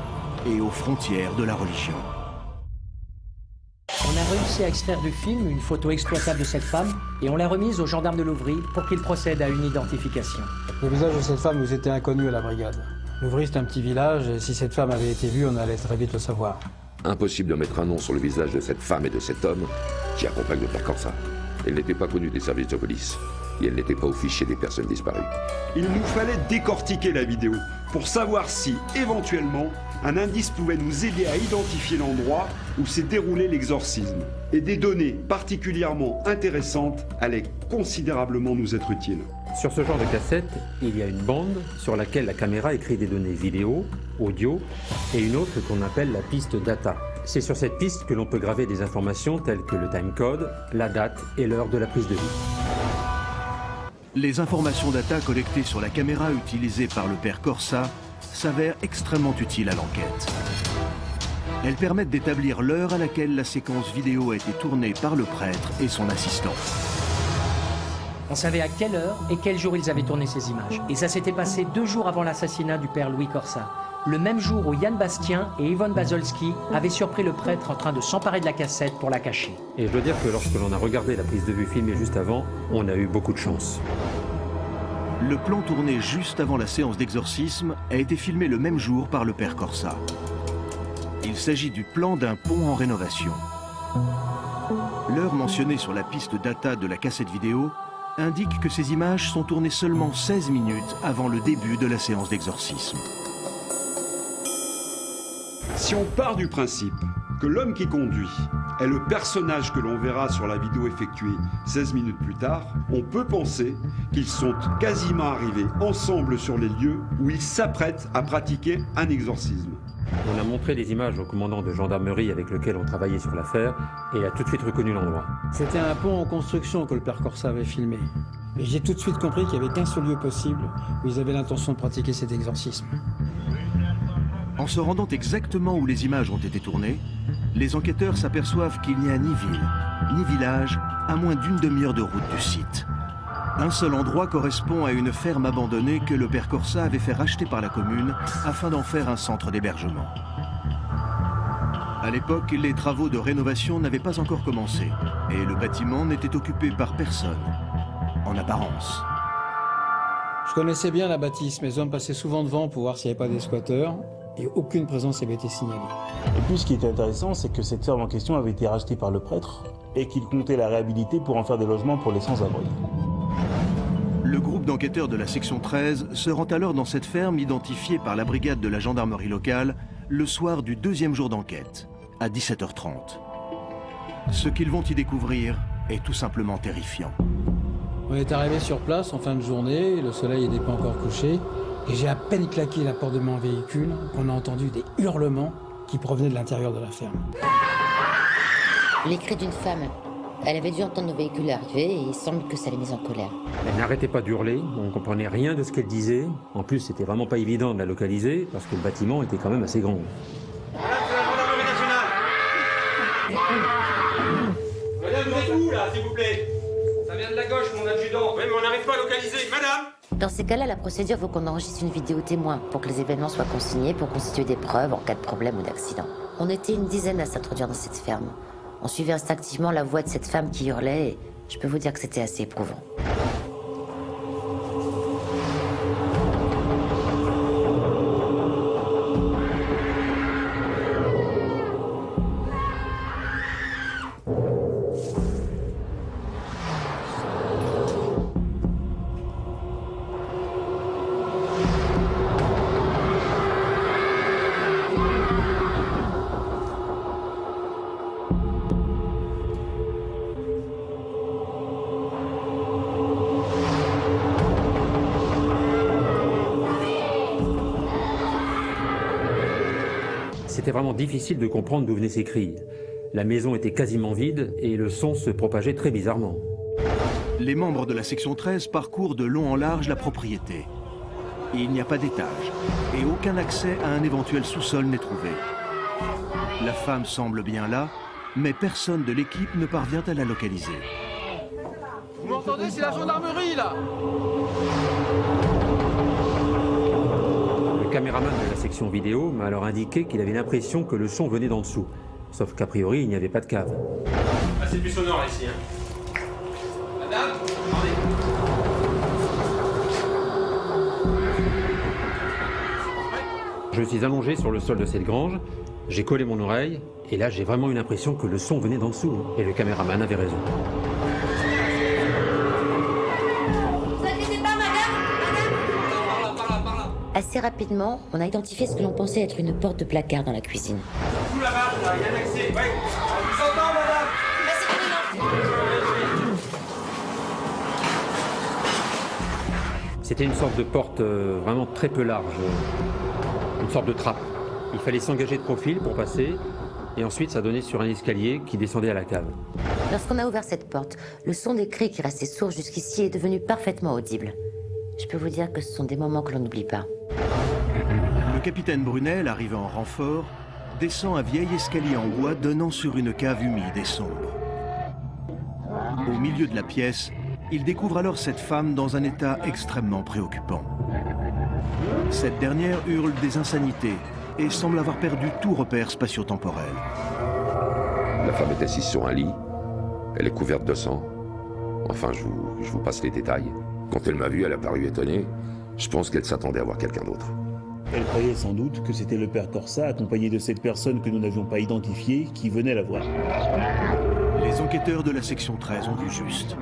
[SPEAKER 1] et aux frontières de la religion.
[SPEAKER 4] On a réussi à extraire du film une photo exploitable de cette femme et on l'a remise aux gendarmes de Louvry pour qu'ils procèdent à une identification.
[SPEAKER 9] Le visage de cette femme nous était inconnu à la brigade. Louvry, c'est un petit village et si cette femme avait été vue, on allait très vite le savoir.
[SPEAKER 3] Impossible de mettre un nom sur le visage de cette femme et de cet homme qui accompagne le père Corsa. Elle n'était pas connue des services de police et elle n'était pas au fichier des personnes disparues.
[SPEAKER 7] Il nous fallait décortiquer la vidéo pour savoir si, éventuellement, un indice pouvait nous aider à identifier l'endroit où s'est déroulé l'exorcisme. Et des données particulièrement intéressantes allaient considérablement nous être utiles.
[SPEAKER 10] Sur ce genre de cassette, il y a une bande sur laquelle la caméra écrit des données vidéo, audio et une autre qu'on appelle la piste data. C'est sur cette piste que l'on peut graver des informations telles que le timecode, la date et l'heure de la prise de vie.
[SPEAKER 1] Les informations data collectées sur la caméra utilisée par le père Corsa s'avèrent extrêmement utiles à l'enquête. Elles permettent d'établir l'heure à laquelle la séquence vidéo a été tournée par le prêtre et son assistant.
[SPEAKER 4] On savait à quelle heure et quel jour ils avaient tourné ces images. Et ça s'était passé 2 jours avant l'assassinat du père Louis Corsa. Le même jour où Yann Bastien et Yvonne Bazolski avaient surpris le prêtre en train de s'emparer de la cassette pour la cacher.
[SPEAKER 10] Et je dois dire que lorsque l'on a regardé la prise de vue filmée juste avant, on a eu beaucoup de chance.
[SPEAKER 1] Le plan tourné juste avant la séance d'exorcisme a été filmé le même jour par le père Corsa. Il s'agit du plan d'un pont en rénovation. L'heure mentionnée sur la piste data de la cassette vidéo indique que ces images sont tournées seulement 16 minutes avant le début de la séance d'exorcisme.
[SPEAKER 7] Si on part du principe que l'homme qui conduit est le personnage que l'on verra sur la vidéo effectuée 16 minutes plus tard, on peut penser qu'ils sont quasiment arrivés ensemble sur les lieux où ils s'apprêtent à pratiquer un exorcisme.
[SPEAKER 10] On a montré des images au commandant de gendarmerie avec lequel on travaillait sur l'affaire et il a tout de suite reconnu l'endroit.
[SPEAKER 9] C'était un pont en construction que le père Corsa avait filmé. Et j'ai tout de suite compris qu'il n'y avait qu'un seul lieu possible où ils avaient l'intention de pratiquer cet exorcisme.
[SPEAKER 1] En se rendant exactement où les images ont été tournées, les enquêteurs s'aperçoivent qu'il n'y a ni ville, ni village, à moins d'une demi-heure de route du site. Un seul endroit correspond à une ferme abandonnée que le père Corsa avait fait racheter par la commune afin d'en faire un centre d'hébergement. À l'époque, les travaux de rénovation n'avaient pas encore commencé et le bâtiment n'était occupé par personne, en apparence.
[SPEAKER 9] Je connaissais bien la bâtisse, mes hommes passaient souvent devant pour voir s'il n'y avait pas des squatteurs et aucune présence n'avait été signalée.
[SPEAKER 5] Et puis ce qui est intéressant, c'est que cette ferme en question avait été rachetée par le prêtre et qu'il comptait la réhabiliter pour en faire des logements pour les sans-abri.
[SPEAKER 1] Le groupe d'enquêteurs de la section 13 se rend alors dans cette ferme identifiée par la brigade de la gendarmerie locale le soir du 2e jour d'enquête, à 17h30. Ce qu'ils vont y découvrir est tout simplement terrifiant.
[SPEAKER 9] On est arrivé sur place en fin de journée, le soleil n'était pas encore couché, et j'ai à peine claqué la porte de mon véhicule qu'on a entendu des hurlements qui provenaient de l'intérieur de la ferme.
[SPEAKER 8] Les cris d'une femme. Elle avait dû entendre nos véhicules arriver et il semble que ça l'ait mise en colère.
[SPEAKER 10] Elle n'arrêtait pas d'hurler, on ne comprenait rien de ce qu'elle disait. En plus, c'était vraiment pas évident de la localiser parce que le bâtiment était quand même assez grand.
[SPEAKER 13] Madame, c'est la gendarmerie nationale. Madame, vous êtes où là, s'il vous plaît? Ça vient de la gauche, mon adjudant. Oui, mais on n'arrive pas à localiser. Madame!
[SPEAKER 8] Dans ces cas-là, la procédure veut qu'on enregistre une vidéo témoin pour que les événements soient consignés pour constituer des preuves en cas de problème ou d'accident. On était une dizaine à s'introduire dans cette ferme. On suivait instinctivement la voix de cette femme qui hurlait et je peux vous dire que c'était assez éprouvant.
[SPEAKER 10] C'était vraiment difficile de comprendre d'où venaient ces cris. La maison était quasiment vide et le son se propageait très bizarrement.
[SPEAKER 1] Les membres de la section 13 parcourent de long en large la propriété. Il n'y a pas d'étage et aucun accès à un éventuel sous-sol n'est trouvé. La femme semble bien là, mais personne de l'équipe ne parvient à la localiser.
[SPEAKER 13] Vous m'entendez? C'est la gendarmerie là!
[SPEAKER 10] Le caméraman de la section vidéo m'a alors indiqué qu'il avait l'impression que le son venait d'en dessous. Sauf qu'a priori, il n'y avait pas de cave.
[SPEAKER 13] Ah, c'est plus sonore ici. Hein. Madame, attendez.
[SPEAKER 10] Je suis allongé sur le sol de cette grange, j'ai collé mon oreille, et là j'ai vraiment eu l'impression que le son venait d'en dessous. Et le caméraman avait raison.
[SPEAKER 8] Assez rapidement, on a identifié ce que l'on pensait être une porte de placard dans la cuisine.
[SPEAKER 13] Tout là-bas, il y a un accès. Oui, on vous entend, madame.
[SPEAKER 10] C'était une sorte de porte vraiment très peu large, une sorte de trappe. Il fallait s'engager de profil pour passer, et ensuite ça donnait sur un escalier qui descendait à la cave.
[SPEAKER 8] Lorsqu'on a ouvert cette porte, le son des cris qui restait sourd jusqu'ici est devenu parfaitement audible. Je peux vous dire que ce sont des moments que l'on n'oublie pas.
[SPEAKER 1] Le capitaine Brunel, arrivé en renfort, descend un vieil escalier en bois donnant sur une cave humide et sombre. Au milieu de la pièce, il découvre alors cette femme dans un état extrêmement préoccupant. Cette dernière hurle des insanités et semble avoir perdu tout repère spatio-temporel.
[SPEAKER 3] La femme est assise sur un lit, elle est couverte de sang. Enfin, je vous passe les détails. Quand elle m'a vu, elle a paru étonnée. Je pense qu'elle s'attendait à voir quelqu'un d'autre.
[SPEAKER 5] Elle croyait sans doute que c'était le père Corsa, accompagné de cette personne que nous n'avions pas identifiée, qui venait la voir.
[SPEAKER 1] Les enquêteurs de la section 13 ont vu juste.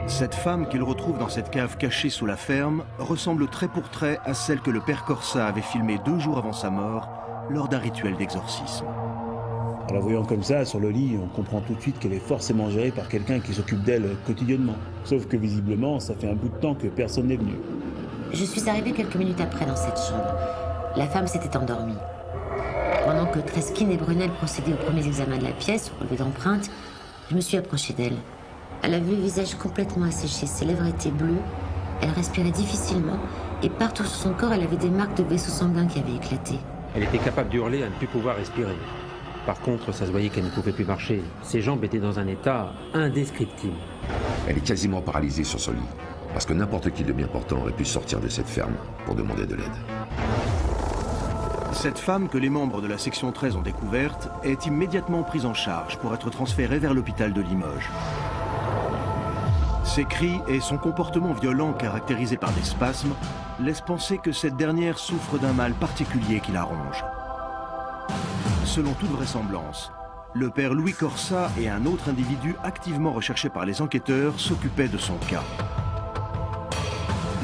[SPEAKER 1] Cette femme qu'ils retrouvent dans cette cave cachée sous la ferme ressemble trait pour trait à celle que le père Corsa avait filmée 2 jours avant sa mort lors d'un rituel d'exorcisme.
[SPEAKER 5] En la voyant comme ça, sur le lit, on comprend tout de suite qu'elle est forcément gérée par quelqu'un qui s'occupe d'elle quotidiennement. Sauf que visiblement, ça fait un bout de temps que personne n'est venu.
[SPEAKER 8] Je suis arrivée quelques minutes après dans cette chambre. La femme s'était endormie. Pendant que Treskin et Brunel procédaient aux premiers examens de la pièce, au relevé d'empreintes, je me suis approchée d'elle. Elle avait le visage complètement asséché, ses lèvres étaient bleues, elle respirait difficilement, et partout sur son corps, elle avait des marques de vaisseaux sanguins qui avaient éclaté.
[SPEAKER 10] Elle était capable d'hurler à ne plus pouvoir respirer. Par contre, ça se voyait qu'elle ne pouvait plus marcher. Ses jambes étaient dans un état indescriptible.
[SPEAKER 3] Elle est quasiment paralysée sur ce lit, parce que n'importe qui de bien portant aurait pu sortir de cette ferme pour demander de l'aide.
[SPEAKER 1] Cette femme que les membres de la section 13 ont découverte est immédiatement prise en charge pour être transférée vers l'hôpital de Limoges. Ses cris et son comportement violent caractérisé par des spasmes laissent penser que cette dernière souffre d'un mal particulier qui la ronge. Selon toute vraisemblance, le père Louis Corsa et un autre individu activement recherché par les enquêteurs s'occupaient de son cas.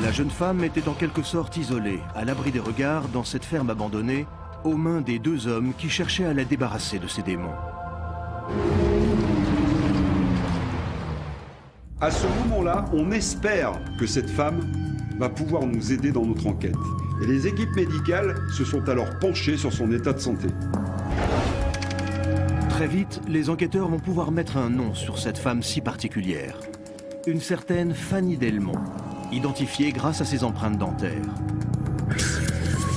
[SPEAKER 1] La jeune femme était en quelque sorte isolée, à l'abri des regards, dans cette ferme abandonnée, aux mains des 2 hommes qui cherchaient à la débarrasser de ses démons.
[SPEAKER 7] À ce moment-là, on espère que cette femme va pouvoir nous aider dans notre enquête. Et les équipes médicales se sont alors penchées sur son état de santé.
[SPEAKER 1] Très vite, les enquêteurs vont pouvoir mettre un nom sur cette femme si particulière. Une certaine Fanny Delmont, identifiée grâce à ses empreintes dentaires.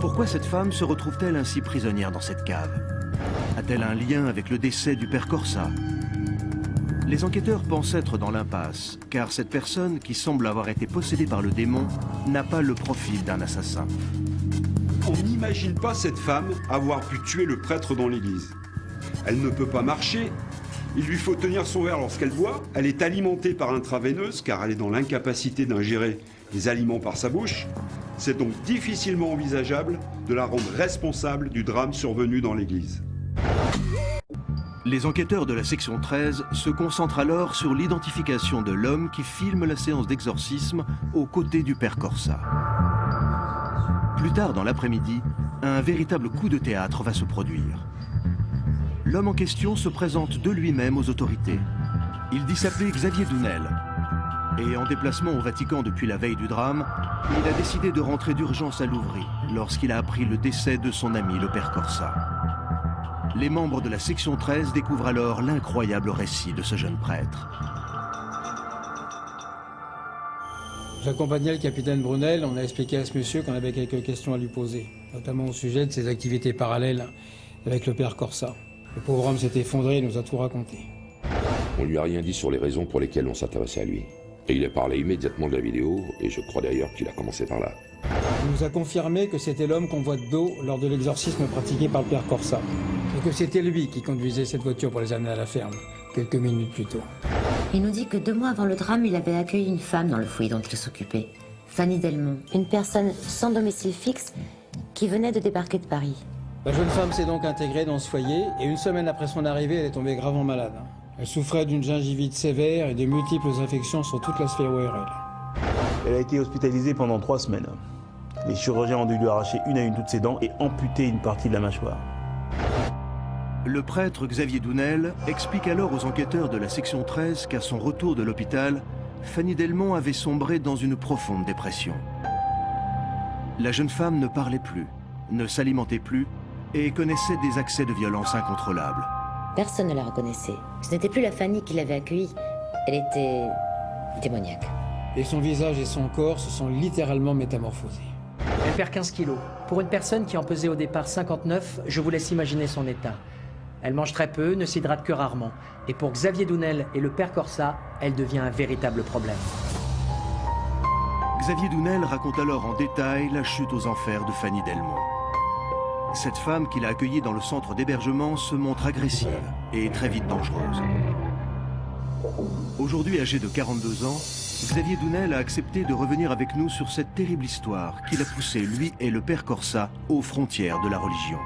[SPEAKER 1] Pourquoi cette femme se retrouve-t-elle ainsi prisonnière dans cette cave? A-t-elle un lien avec le décès du père Corsa? Les enquêteurs pensent être dans l'impasse, car cette personne, qui semble avoir été possédée par le démon, n'a pas le profil d'un assassin.
[SPEAKER 7] On n'imagine pas cette femme avoir pu tuer le prêtre dans l'église. Elle ne peut pas marcher, il lui faut tenir son verre lorsqu'elle boit, elle est alimentée par intraveineuse, car elle est dans l'incapacité d'ingérer les aliments par sa bouche. C'est donc difficilement envisageable de la rendre responsable du drame survenu dans l'église.
[SPEAKER 1] Les enquêteurs de la section 13 se concentrent alors sur l'identification de l'homme qui filme la séance d'exorcisme aux côtés du père Corsa. Plus tard dans l'après-midi, un véritable coup de théâtre va se produire. L'homme en question se présente de lui-même aux autorités. Il dit s'appeler Xavier Dounel. Et en déplacement au Vatican depuis la veille du drame, il a décidé de rentrer d'urgence à Louvry lorsqu'il a appris le décès de son ami le père Corsa. Les membres de la section 13 découvrent alors l'incroyable récit de ce jeune prêtre.
[SPEAKER 9] J'accompagnais le capitaine Brunel, on a expliqué à ce monsieur qu'on avait quelques questions à lui poser, notamment au sujet de ses activités parallèles avec le père Corsa. Le pauvre homme s'est effondré et nous a tout raconté.
[SPEAKER 3] On lui a rien dit sur les raisons pour lesquelles on s'intéressait à lui. Et il a parlé immédiatement de la vidéo, et je crois d'ailleurs qu'il a commencé par là.
[SPEAKER 9] Il nous a confirmé que c'était l'homme qu'on voit de dos lors de l'exorcisme pratiqué par le père Corsa. Et que c'était lui qui conduisait cette voiture pour les amener à la ferme, quelques minutes plus tôt.
[SPEAKER 8] Il nous dit que 2 mois avant le drame, il avait accueilli une femme dans le foyer dont il s'occupait. Fanny Delmont, une personne sans domicile fixe qui venait de débarquer de Paris.
[SPEAKER 9] La jeune femme s'est donc intégrée dans ce foyer et 1 semaine après son arrivée, elle est tombée gravement malade. Elle souffrait d'une gingivite sévère et de multiples infections sur toute la sphère ORL.
[SPEAKER 5] Elle a été hospitalisée pendant 3 semaines. Les chirurgiens ont dû lui arracher une à une toutes ses dents et amputer une partie de la mâchoire.
[SPEAKER 1] Le prêtre Xavier Dounel explique alors aux enquêteurs de la section 13 qu'à son retour de l'hôpital, Fanny Delmont avait sombré dans une profonde dépression. La jeune femme ne parlait plus, ne s'alimentait plus et connaissait des accès de violence incontrôlables.
[SPEAKER 8] Personne ne la reconnaissait. Ce n'était plus la Fanny qui l'avait accueillie. Elle était démoniaque.
[SPEAKER 9] Et son visage et son corps se sont littéralement métamorphosés.
[SPEAKER 4] Elle perd 15 kilos. Pour une personne qui en pesait au départ 59, je vous laisse imaginer son état. Elle mange très peu, ne s'hydrate que rarement. Et pour Xavier Dounel et le père Corsa, elle devient un véritable problème.
[SPEAKER 1] Xavier Dounel raconte alors en détail la chute aux enfers de Fanny Delmont. Cette femme qu'il a accueillie dans le centre d'hébergement se montre agressive et très vite dangereuse. Aujourd'hui âgé de 42 ans, Xavier Dounel a accepté de revenir avec nous sur cette terrible histoire qui l'a poussé, lui et le père Corsa, aux frontières de la religion.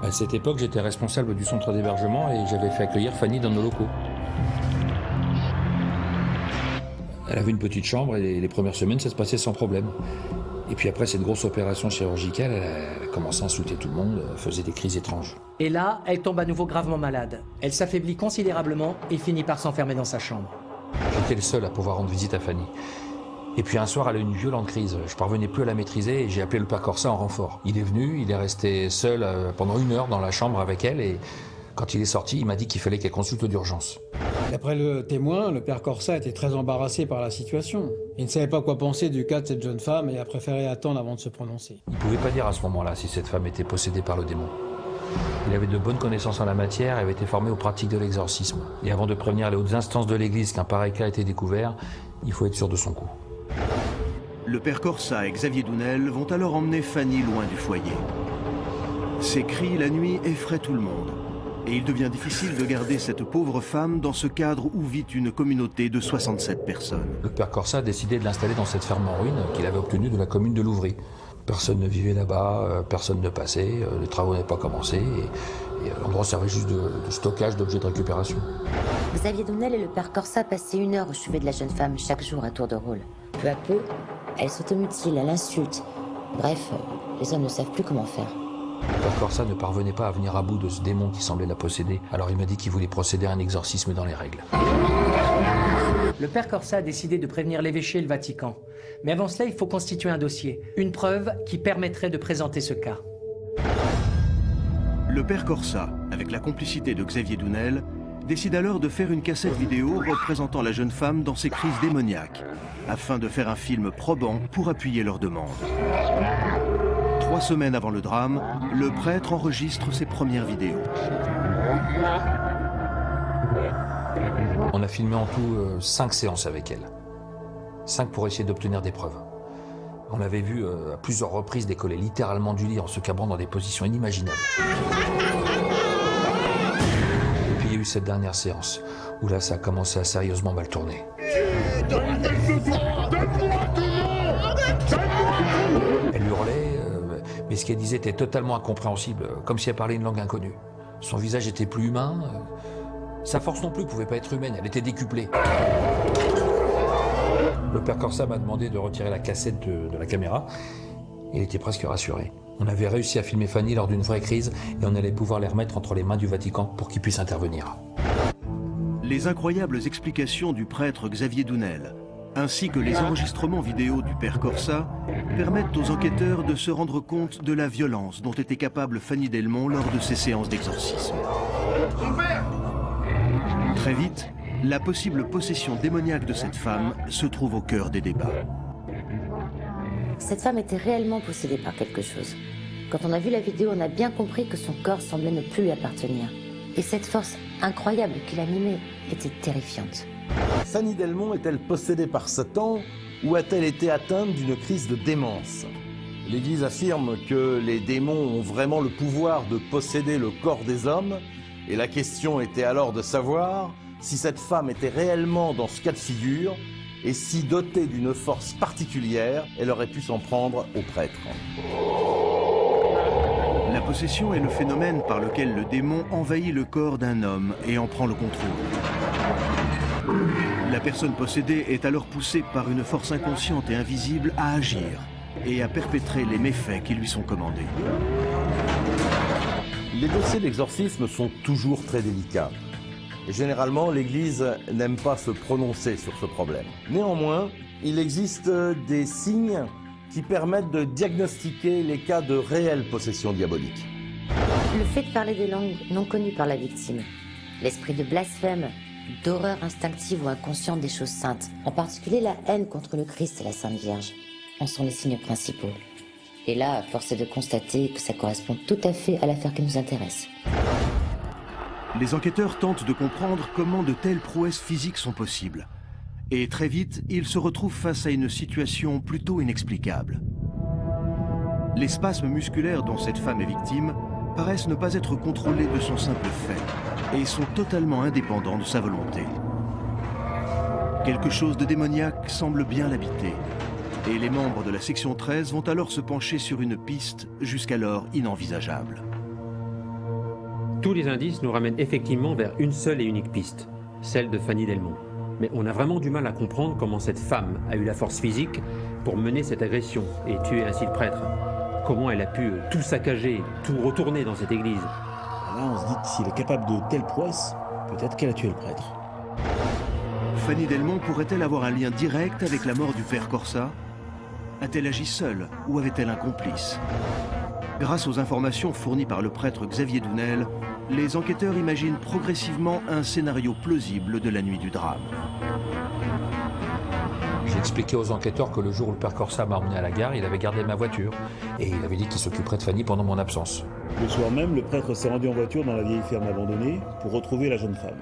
[SPEAKER 14] À cette époque, j'étais responsable du centre d'hébergement et j'avais fait accueillir Fanny dans nos locaux. Elle avait une petite chambre et les premières semaines, ça se passait sans problème. Et puis après cette grosse opération chirurgicale, elle a commencé à insulter tout le monde, faisait des crises étranges.
[SPEAKER 4] Et là, elle tombe à nouveau gravement malade. Elle s'affaiblit considérablement et finit par s'enfermer dans sa chambre.
[SPEAKER 14] J'étais le seul à pouvoir rendre visite à Fanny. Et puis un soir, elle a eu une violente crise. Je parvenais plus à la maîtriser et j'ai appelé le père Corsa en renfort. Il est venu, il est resté seul pendant 1 heure dans la chambre avec elle et quand il est sorti, il m'a dit qu'il fallait qu'elle consulte d'urgence.
[SPEAKER 9] D'après le témoin, le père Corsa était très embarrassé par la situation. Il ne savait pas quoi penser du cas de cette jeune femme et a préféré attendre avant de se prononcer.
[SPEAKER 14] Il ne pouvait pas dire à ce moment-là si cette femme était possédée par le démon. Il avait de bonnes connaissances en la matière et avait été formé aux pratiques de l'exorcisme. Et avant de prévenir les hautes instances de l'Église qu'un pareil cas a été découvert, il faut être sûr de son coup.
[SPEAKER 1] Le père Corsa et Xavier Dounel vont alors emmener Fanny loin du foyer. Ses cris la nuit effraient tout le monde. Et il devient difficile de garder cette pauvre femme dans ce cadre où vit une communauté de 67 personnes.
[SPEAKER 14] Le père Corsa a décidé de l'installer dans cette ferme en ruine qu'il avait obtenue de la commune de Louvry. Personne ne vivait là-bas, personne ne passait, les travaux n'avaient pas commencé et l'endroit servait juste de stockage d'objets de récupération.
[SPEAKER 8] Xavier Dounel et le père Corsa passaient 1 heure au chevet de la jeune femme chaque jour à tour de rôle. Peu à peu, elle s'automutile, elle insulte. Bref, les hommes ne savent plus comment faire.
[SPEAKER 14] Le père Corsa ne parvenait pas à venir à bout de ce démon qui semblait la posséder, alors il m'a dit qu'il voulait procéder à un exorcisme dans les règles.
[SPEAKER 4] Le père Corsa a décidé de prévenir l'évêché et le Vatican. Mais avant cela, il faut constituer un dossier, une preuve qui permettrait de présenter ce cas.
[SPEAKER 1] Le père Corsa, avec la complicité de Xavier Dounel, décide alors de faire une cassette vidéo représentant la jeune femme dans ses crises démoniaques, afin de faire un film probant pour appuyer leurs demandes. 3 semaines avant le drame, le prêtre enregistre ses premières vidéos.
[SPEAKER 14] On a filmé en tout 5 séances avec elle. 5 pour essayer d'obtenir des preuves. On avait vu à plusieurs reprises décoller littéralement du lit en se cabrant dans des positions inimaginables. Et puis il y a eu cette dernière séance, où là ça a commencé à sérieusement mal tourner. Elle hurlait, mais ce qu'elle disait était totalement incompréhensible, comme si elle parlait une langue inconnue. Son visage était plus humain, sa force non plus pouvait pas être humaine, elle était décuplée. Le père Corsa m'a demandé de retirer la cassette de la caméra. Il était presque rassuré. On avait réussi à filmer Fanny lors d'une vraie crise et on allait pouvoir les remettre entre les mains du Vatican pour qu'il puisse intervenir.
[SPEAKER 1] Les incroyables explications du prêtre Xavier Dounel, ainsi que les enregistrements vidéo du père Corsa, permettent aux enquêteurs de se rendre compte de la violence dont était capable Fanny Delmont lors de ses séances d'exorcisme. Très vite, la possible possession démoniaque de cette femme se trouve au cœur des débats.
[SPEAKER 8] Cette femme était réellement possédée par quelque chose. Quand on a vu la vidéo, on a bien compris que son corps semblait ne plus lui appartenir. Et cette force incroyable qui l'animait était terrifiante.
[SPEAKER 11] Fanny Delmont est-elle possédée par Satan ou a-t-elle été atteinte d'une crise de démence? L'Église affirme que les démons ont vraiment le pouvoir de posséder le corps des hommes et la question était alors de savoir si cette femme était réellement dans ce cas de figure et si, dotée d'une force particulière, elle aurait pu s'en prendre au prêtre.
[SPEAKER 1] La possession est le phénomène par lequel le démon envahit le corps d'un homme et en prend le contrôle. La personne possédée est alors poussée par une force inconsciente et invisible à agir et à perpétrer les méfaits qui lui sont commandés.
[SPEAKER 11] Les dossiers d'exorcisme sont toujours très délicats. Et généralement, l'Église n'aime pas se prononcer sur ce problème. Néanmoins, il existe des signes qui permettent de diagnostiquer les cas de réelle possession diabolique.
[SPEAKER 8] Le fait de parler des langues non connues par la victime, l'esprit de blasphème d'horreur instinctive ou inconsciente des choses saintes. En particulier la haine contre le Christ et la Sainte Vierge en sont les signes principaux. Et là, force est de constater que ça correspond tout à fait à l'affaire qui nous intéresse.
[SPEAKER 1] Les enquêteurs tentent de comprendre comment de telles prouesses physiques sont possibles. Et très vite, ils se retrouvent face à une situation plutôt inexplicable. Les spasmes musculaires dont cette femme est victime paraissent ne pas être contrôlés de son simple fait et sont totalement indépendants de sa volonté. Quelque chose de démoniaque semble bien l'habiter et les membres de la section 13 vont alors se pencher sur une piste jusqu'alors inenvisageable.
[SPEAKER 10] Tous les indices nous ramènent effectivement vers une seule et unique piste, celle de Fanny Delmont. Mais on a vraiment du mal à comprendre comment cette femme a eu la force physique pour mener cette agression et tuer ainsi le prêtre. Comment elle a pu tout saccager, tout retourner dans cette église.
[SPEAKER 5] Là, on se dit que s'il est capable de telle prouesse, peut-être qu'elle a tué le prêtre.
[SPEAKER 1] Fanny Delmont pourrait-elle avoir un lien direct avec la mort du père Corsa? A-t-elle agi seule ou avait-elle un complice? Grâce aux informations fournies par le prêtre Xavier Dounel, les enquêteurs imaginent progressivement un scénario plausible de la nuit du drame.
[SPEAKER 14] J'ai expliqué aux enquêteurs que le jour où le père Corsa m'a emmené à la gare, il avait gardé ma voiture et il avait dit qu'il s'occuperait de Fanny pendant mon absence.
[SPEAKER 5] Le soir même, le prêtre s'est rendu en voiture dans la vieille ferme abandonnée pour retrouver la jeune femme.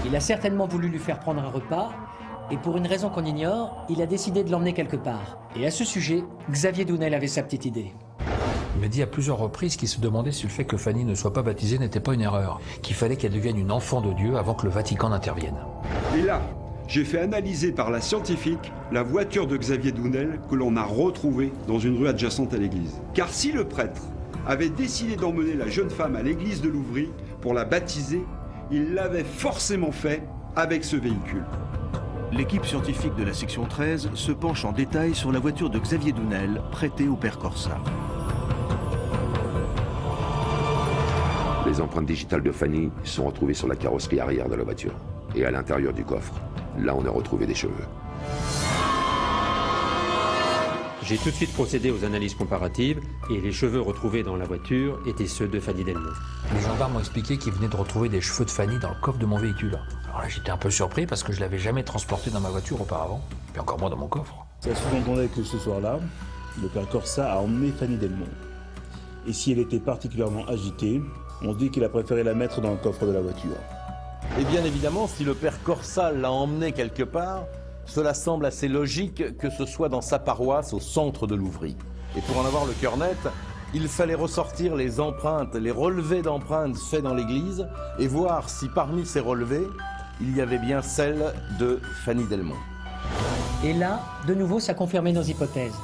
[SPEAKER 4] Il a certainement voulu lui faire prendre un repas, et pour une raison qu'on ignore, il a décidé de l'emmener quelque part. Et à ce sujet, Xavier Dounel avait sa petite idée.
[SPEAKER 14] Il m'a dit à plusieurs reprises qu'il se demandait si le fait que Fanny ne soit pas baptisée n'était pas une erreur, qu'il fallait qu'elle devienne une enfant de Dieu avant que le Vatican n'intervienne.
[SPEAKER 7] Et là, j'ai fait analyser par la scientifique la voiture de Xavier Dounel que l'on a retrouvée dans une rue adjacente à l'église. Car si le prêtre avait décidé d'emmener la jeune femme à l'église de Louvry pour la baptiser, il l'avait forcément fait avec ce véhicule.
[SPEAKER 1] L'équipe scientifique de la section 13 se penche en détail sur la voiture de Xavier Dounel prêtée au père Corsa.
[SPEAKER 3] Les empreintes digitales de Fanny sont retrouvées sur la carrosserie arrière de la voiture et à l'intérieur du coffre. Là, on a retrouvé des cheveux.
[SPEAKER 10] J'ai tout de suite procédé aux analyses comparatives et les cheveux retrouvés dans la voiture étaient ceux de Fanny Delmont.
[SPEAKER 14] Les gendarmes m'ont expliqué qu'ils venaient de retrouver des cheveux de Fanny dans le coffre de mon véhicule. Alors là, j'étais un peu surpris parce que je l'avais jamais transporté dans ma voiture auparavant, puis encore moins dans mon coffre.
[SPEAKER 5] Ça sous-entendait que ce soir-là, le père Corsa a emmené Fanny Delmont. Et si elle était particulièrement agitée, on se dit qu'il a préféré la mettre dans le coffre de la voiture.
[SPEAKER 11] Et bien évidemment, si le père Corsa l'a emmené quelque part, cela semble assez logique que ce soit dans sa paroisse au centre de Louvry. Et pour en avoir le cœur net, il fallait ressortir les empreintes, les relevés d'empreintes faits dans l'église et voir si parmi ces relevés, il y avait bien celle de Fanny Delmont.
[SPEAKER 4] Et là, de nouveau, ça confirmait nos hypothèses.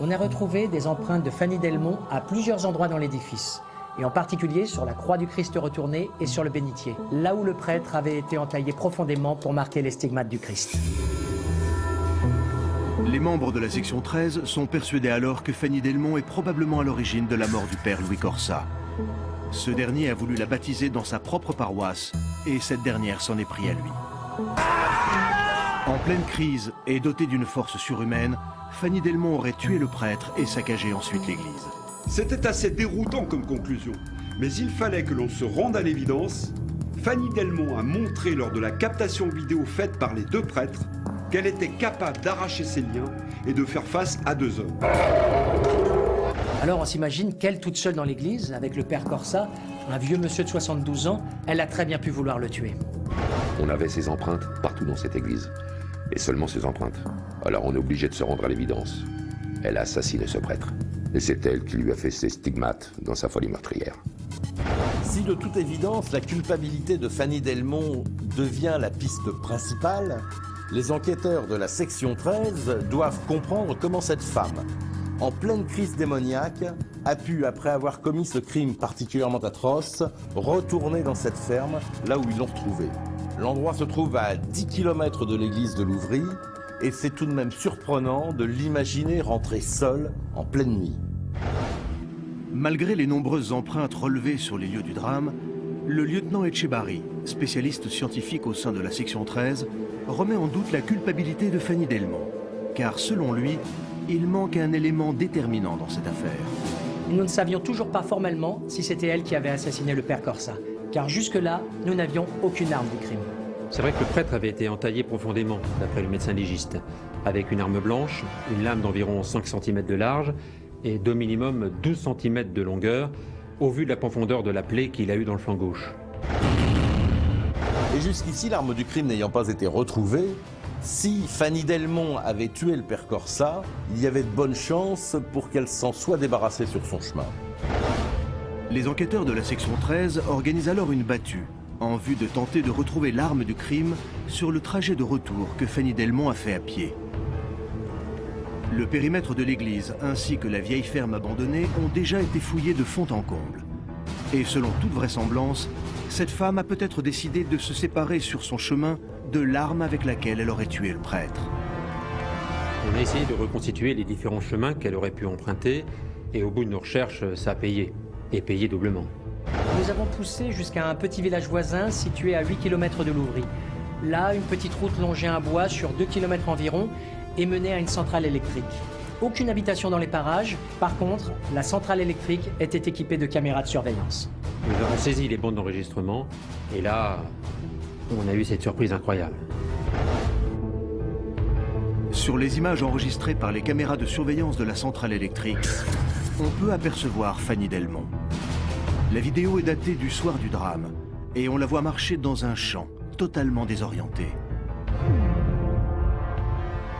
[SPEAKER 4] On a retrouvé des empreintes de Fanny Delmont à plusieurs endroits dans l'édifice, et en particulier sur la croix du Christ retourné et sur le bénitier, là où le prêtre avait été entaillé profondément pour marquer les stigmates du Christ.
[SPEAKER 1] Les membres de la section 13 sont persuadés alors que Fanny Delmont est probablement à l'origine de la mort du père Louis Corsa. Ce dernier a voulu la baptiser dans sa propre paroisse et cette dernière s'en est pris à lui. En pleine crise et dotée d'une force surhumaine, Fanny Delmont aurait tué le prêtre et saccagé ensuite l'église.
[SPEAKER 7] C'était assez déroutant comme conclusion, mais il fallait que l'on se rende à l'évidence. Fanny Delmont a montré lors de la captation vidéo faite par les deux prêtres qu'elle était capable d'arracher ses liens et de faire face à deux hommes.
[SPEAKER 4] Alors on s'imagine qu'elle, toute seule dans l'église, avec le père Corsa, un vieux monsieur de 72 ans, elle a très bien pu vouloir le tuer.
[SPEAKER 3] On avait ses empreintes partout dans cette église. Et seulement ses empreintes. Alors on est obligé de se rendre à l'évidence. Elle a assassiné ce prêtre. Et c'est elle qui lui a fait ses stigmates dans sa folie meurtrière.
[SPEAKER 11] Si de toute évidence la culpabilité de Fanny Delmont devient la piste principale, les enquêteurs de la section 13 doivent comprendre comment cette femme, en pleine crise démoniaque, a pu, après avoir commis ce crime particulièrement atroce, retourner dans cette ferme, là où ils l'ont retrouvée. L'endroit se trouve à 10 km de l'église de Louvry, et c'est tout de même surprenant de l'imaginer rentrer seule en pleine nuit.
[SPEAKER 1] Malgré les nombreuses empreintes relevées sur les lieux du drame, le lieutenant Etchebarri, spécialiste scientifique au sein de la section 13, remet en doute la culpabilité de Fanny Delmont, car selon lui, il manque un élément déterminant dans cette affaire.
[SPEAKER 4] Nous ne savions toujours pas formellement si c'était elle qui avait assassiné le père Corsa, car jusque-là, nous n'avions aucune arme du crime.
[SPEAKER 10] C'est vrai que le prêtre avait été entaillé profondément, d'après le médecin légiste, avec une arme blanche, une lame d'environ 5 cm de large et d'au minimum 12 cm de longueur, au vu de la profondeur de la plaie qu'il a eue dans le flanc gauche.
[SPEAKER 11] Et jusqu'ici, l'arme du crime n'ayant pas été retrouvée, si Fanny Delmont avait tué le père Corsa, il y avait de bonnes chances pour qu'elle s'en soit débarrassée sur son chemin.
[SPEAKER 1] Les enquêteurs de la section 13 organisent alors une battue en vue de tenter de retrouver l'arme du crime sur le trajet de retour que Fanny Delmont a fait à pied. Le périmètre de l'église ainsi que la vieille ferme abandonnée ont déjà été fouillés de fond en comble. Et selon toute vraisemblance, cette femme a peut-être décidé de se séparer sur son chemin de l'arme avec laquelle elle aurait tué le prêtre.
[SPEAKER 10] On a essayé de reconstituer les différents chemins qu'elle aurait pu emprunter et au bout de nos recherches, ça a payé. Et payé doublement.
[SPEAKER 4] Nous avons poussé jusqu'à un petit village voisin situé à 8 km de Louvry. Là, une petite route longeait un bois sur 2 km environ et menait à une centrale électrique. Aucune habitation dans les parages. Par contre, la centrale électrique était équipée de caméras de surveillance.
[SPEAKER 10] Nous avons saisi les bandes d'enregistrement et là, on a eu cette surprise incroyable.
[SPEAKER 1] Sur les images enregistrées par les caméras de surveillance de la centrale électrique, on peut apercevoir Fanny Delmont. La vidéo est datée du soir du drame et on la voit marcher dans un champ, totalement désorientée.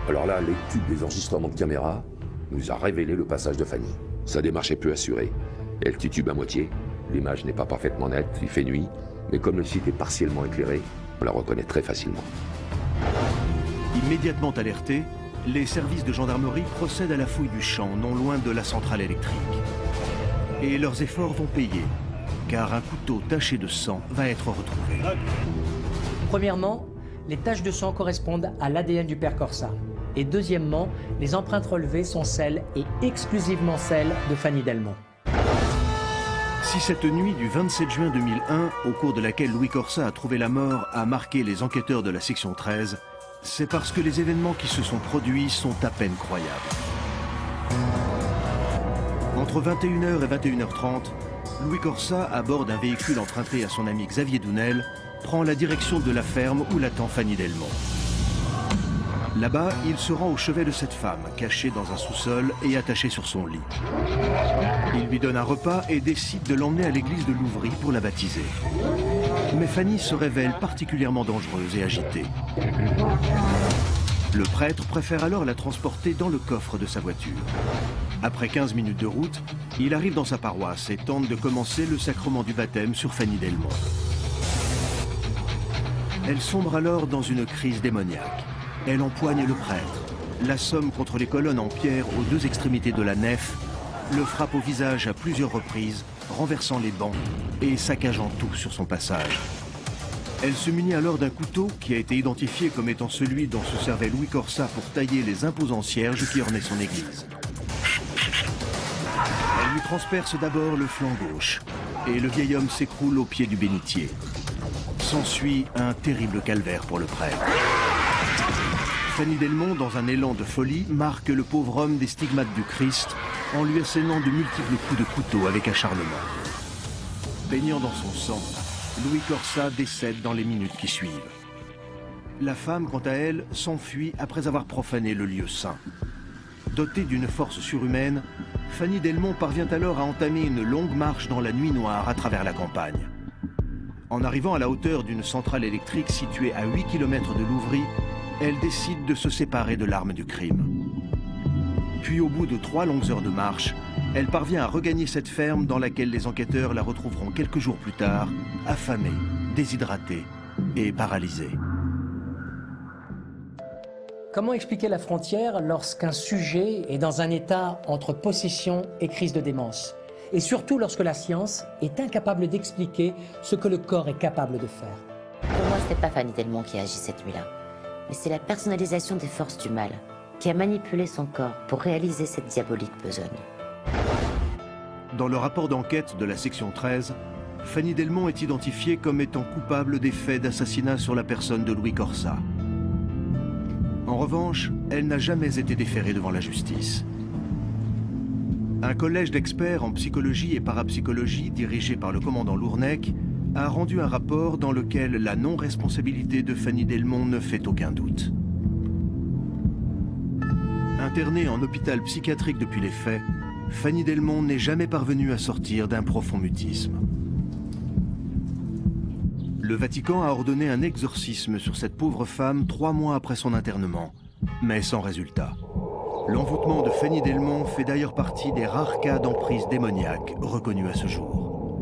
[SPEAKER 3] Alors là, l'étude des enregistrements de caméra nous a révélé le passage de Fanny. Sa démarche est peu assurée. Elle titube à moitié, l'image n'est pas parfaitement nette, il fait nuit, mais comme le site est partiellement éclairé, on la reconnaît très facilement.
[SPEAKER 1] Immédiatement alertés, les services de gendarmerie procèdent à la fouille du champ, non loin de la centrale électrique. Et leurs efforts vont payer, car un couteau taché de sang va être retrouvé.
[SPEAKER 4] Premièrement, les taches de sang correspondent à l'ADN du père Corsa. Et deuxièmement, les empreintes relevées sont celles, et exclusivement celles, de Fanny Delmont.
[SPEAKER 1] Si cette nuit du 27 juin 2001, au cours de laquelle Louis Corsa a trouvé la mort, a marqué les enquêteurs de la section 13, c'est parce que les événements qui se sont produits sont à peine croyables. Entre 21h et 21h30, Louis Corsa, à bord d'un véhicule emprunté à son ami Xavier Dounel, prend la direction de la ferme où l'attend Fanny Delmont. Là-bas, il se rend au chevet de cette femme, cachée dans un sous-sol et attachée sur son lit. Il lui donne un repas et décide de l'emmener à l'église de Louvry pour la baptiser. Mais Fanny se révèle particulièrement dangereuse et agitée. Le prêtre préfère alors la transporter dans le coffre de sa voiture. Après 15 minutes de route, il arrive dans sa paroisse et tente de commencer le sacrement du baptême sur Fanny Delmont. Elle sombre alors dans une crise démoniaque. Elle empoigne le prêtre, l'assomme contre les colonnes en pierre aux deux extrémités de la nef, le frappe au visage à plusieurs reprises, renversant les bancs et saccageant tout sur son passage. Elle se munit alors d'un couteau qui a été identifié comme étant celui dont se servait Louis Corsa pour tailler les imposants cierges qui ornaient son église. Elle lui transperce d'abord le flanc gauche et le vieil homme s'écroule au pied du bénitier. S'ensuit un terrible calvaire pour le prêtre. Fanny Delmont, dans un élan de folie, marque le pauvre homme des stigmates du Christ en lui assénant de multiples coups de couteau avec acharnement. Baignant dans son sang, Louis Corsa décède dans les minutes qui suivent. La femme, quant à elle, s'enfuit après avoir profané le lieu saint. Dotée d'une force surhumaine, Fanny Delmont parvient alors à entamer une longue marche dans la nuit noire à travers la campagne. En arrivant à la hauteur d'une centrale électrique située à 8 km de Louvry, elle décide de se séparer de l'arme du crime. Puis au bout de 3 longues heures de marche, elle parvient à regagner cette ferme dans laquelle les enquêteurs la retrouveront quelques jours plus tard, affamée, déshydratée et paralysée.
[SPEAKER 4] Comment expliquer la frontière lorsqu'un sujet est dans un état entre possession et crise de démence? Et surtout lorsque la science est incapable d'expliquer ce que le corps est capable de faire.
[SPEAKER 8] Pour moi, ce n'est pas Fanny Delmont qui a agi cette nuit-là. Mais c'est la personnalisation des forces du mal qui a manipulé son corps pour réaliser cette diabolique besogne.
[SPEAKER 1] Dans le rapport d'enquête de la section 13, Fanny Delmont est identifiée comme étant coupable des faits d'assassinat sur la personne de Louis Corsa. En revanche, elle n'a jamais été déférée devant la justice. Un collège d'experts en psychologie et parapsychologie dirigé par le commandant Lournec a rendu un rapport dans lequel la non-responsabilité de Fanny Delmont ne fait aucun doute. Internée en hôpital psychiatrique depuis les faits, Fanny Delmont n'est jamais parvenue à sortir d'un profond mutisme. Le Vatican a ordonné un exorcisme sur cette pauvre femme 3 mois après son internement, mais sans résultat. L'envoûtement de Fanny Delmont fait d'ailleurs partie des rares cas d'emprise démoniaque reconnus à ce jour.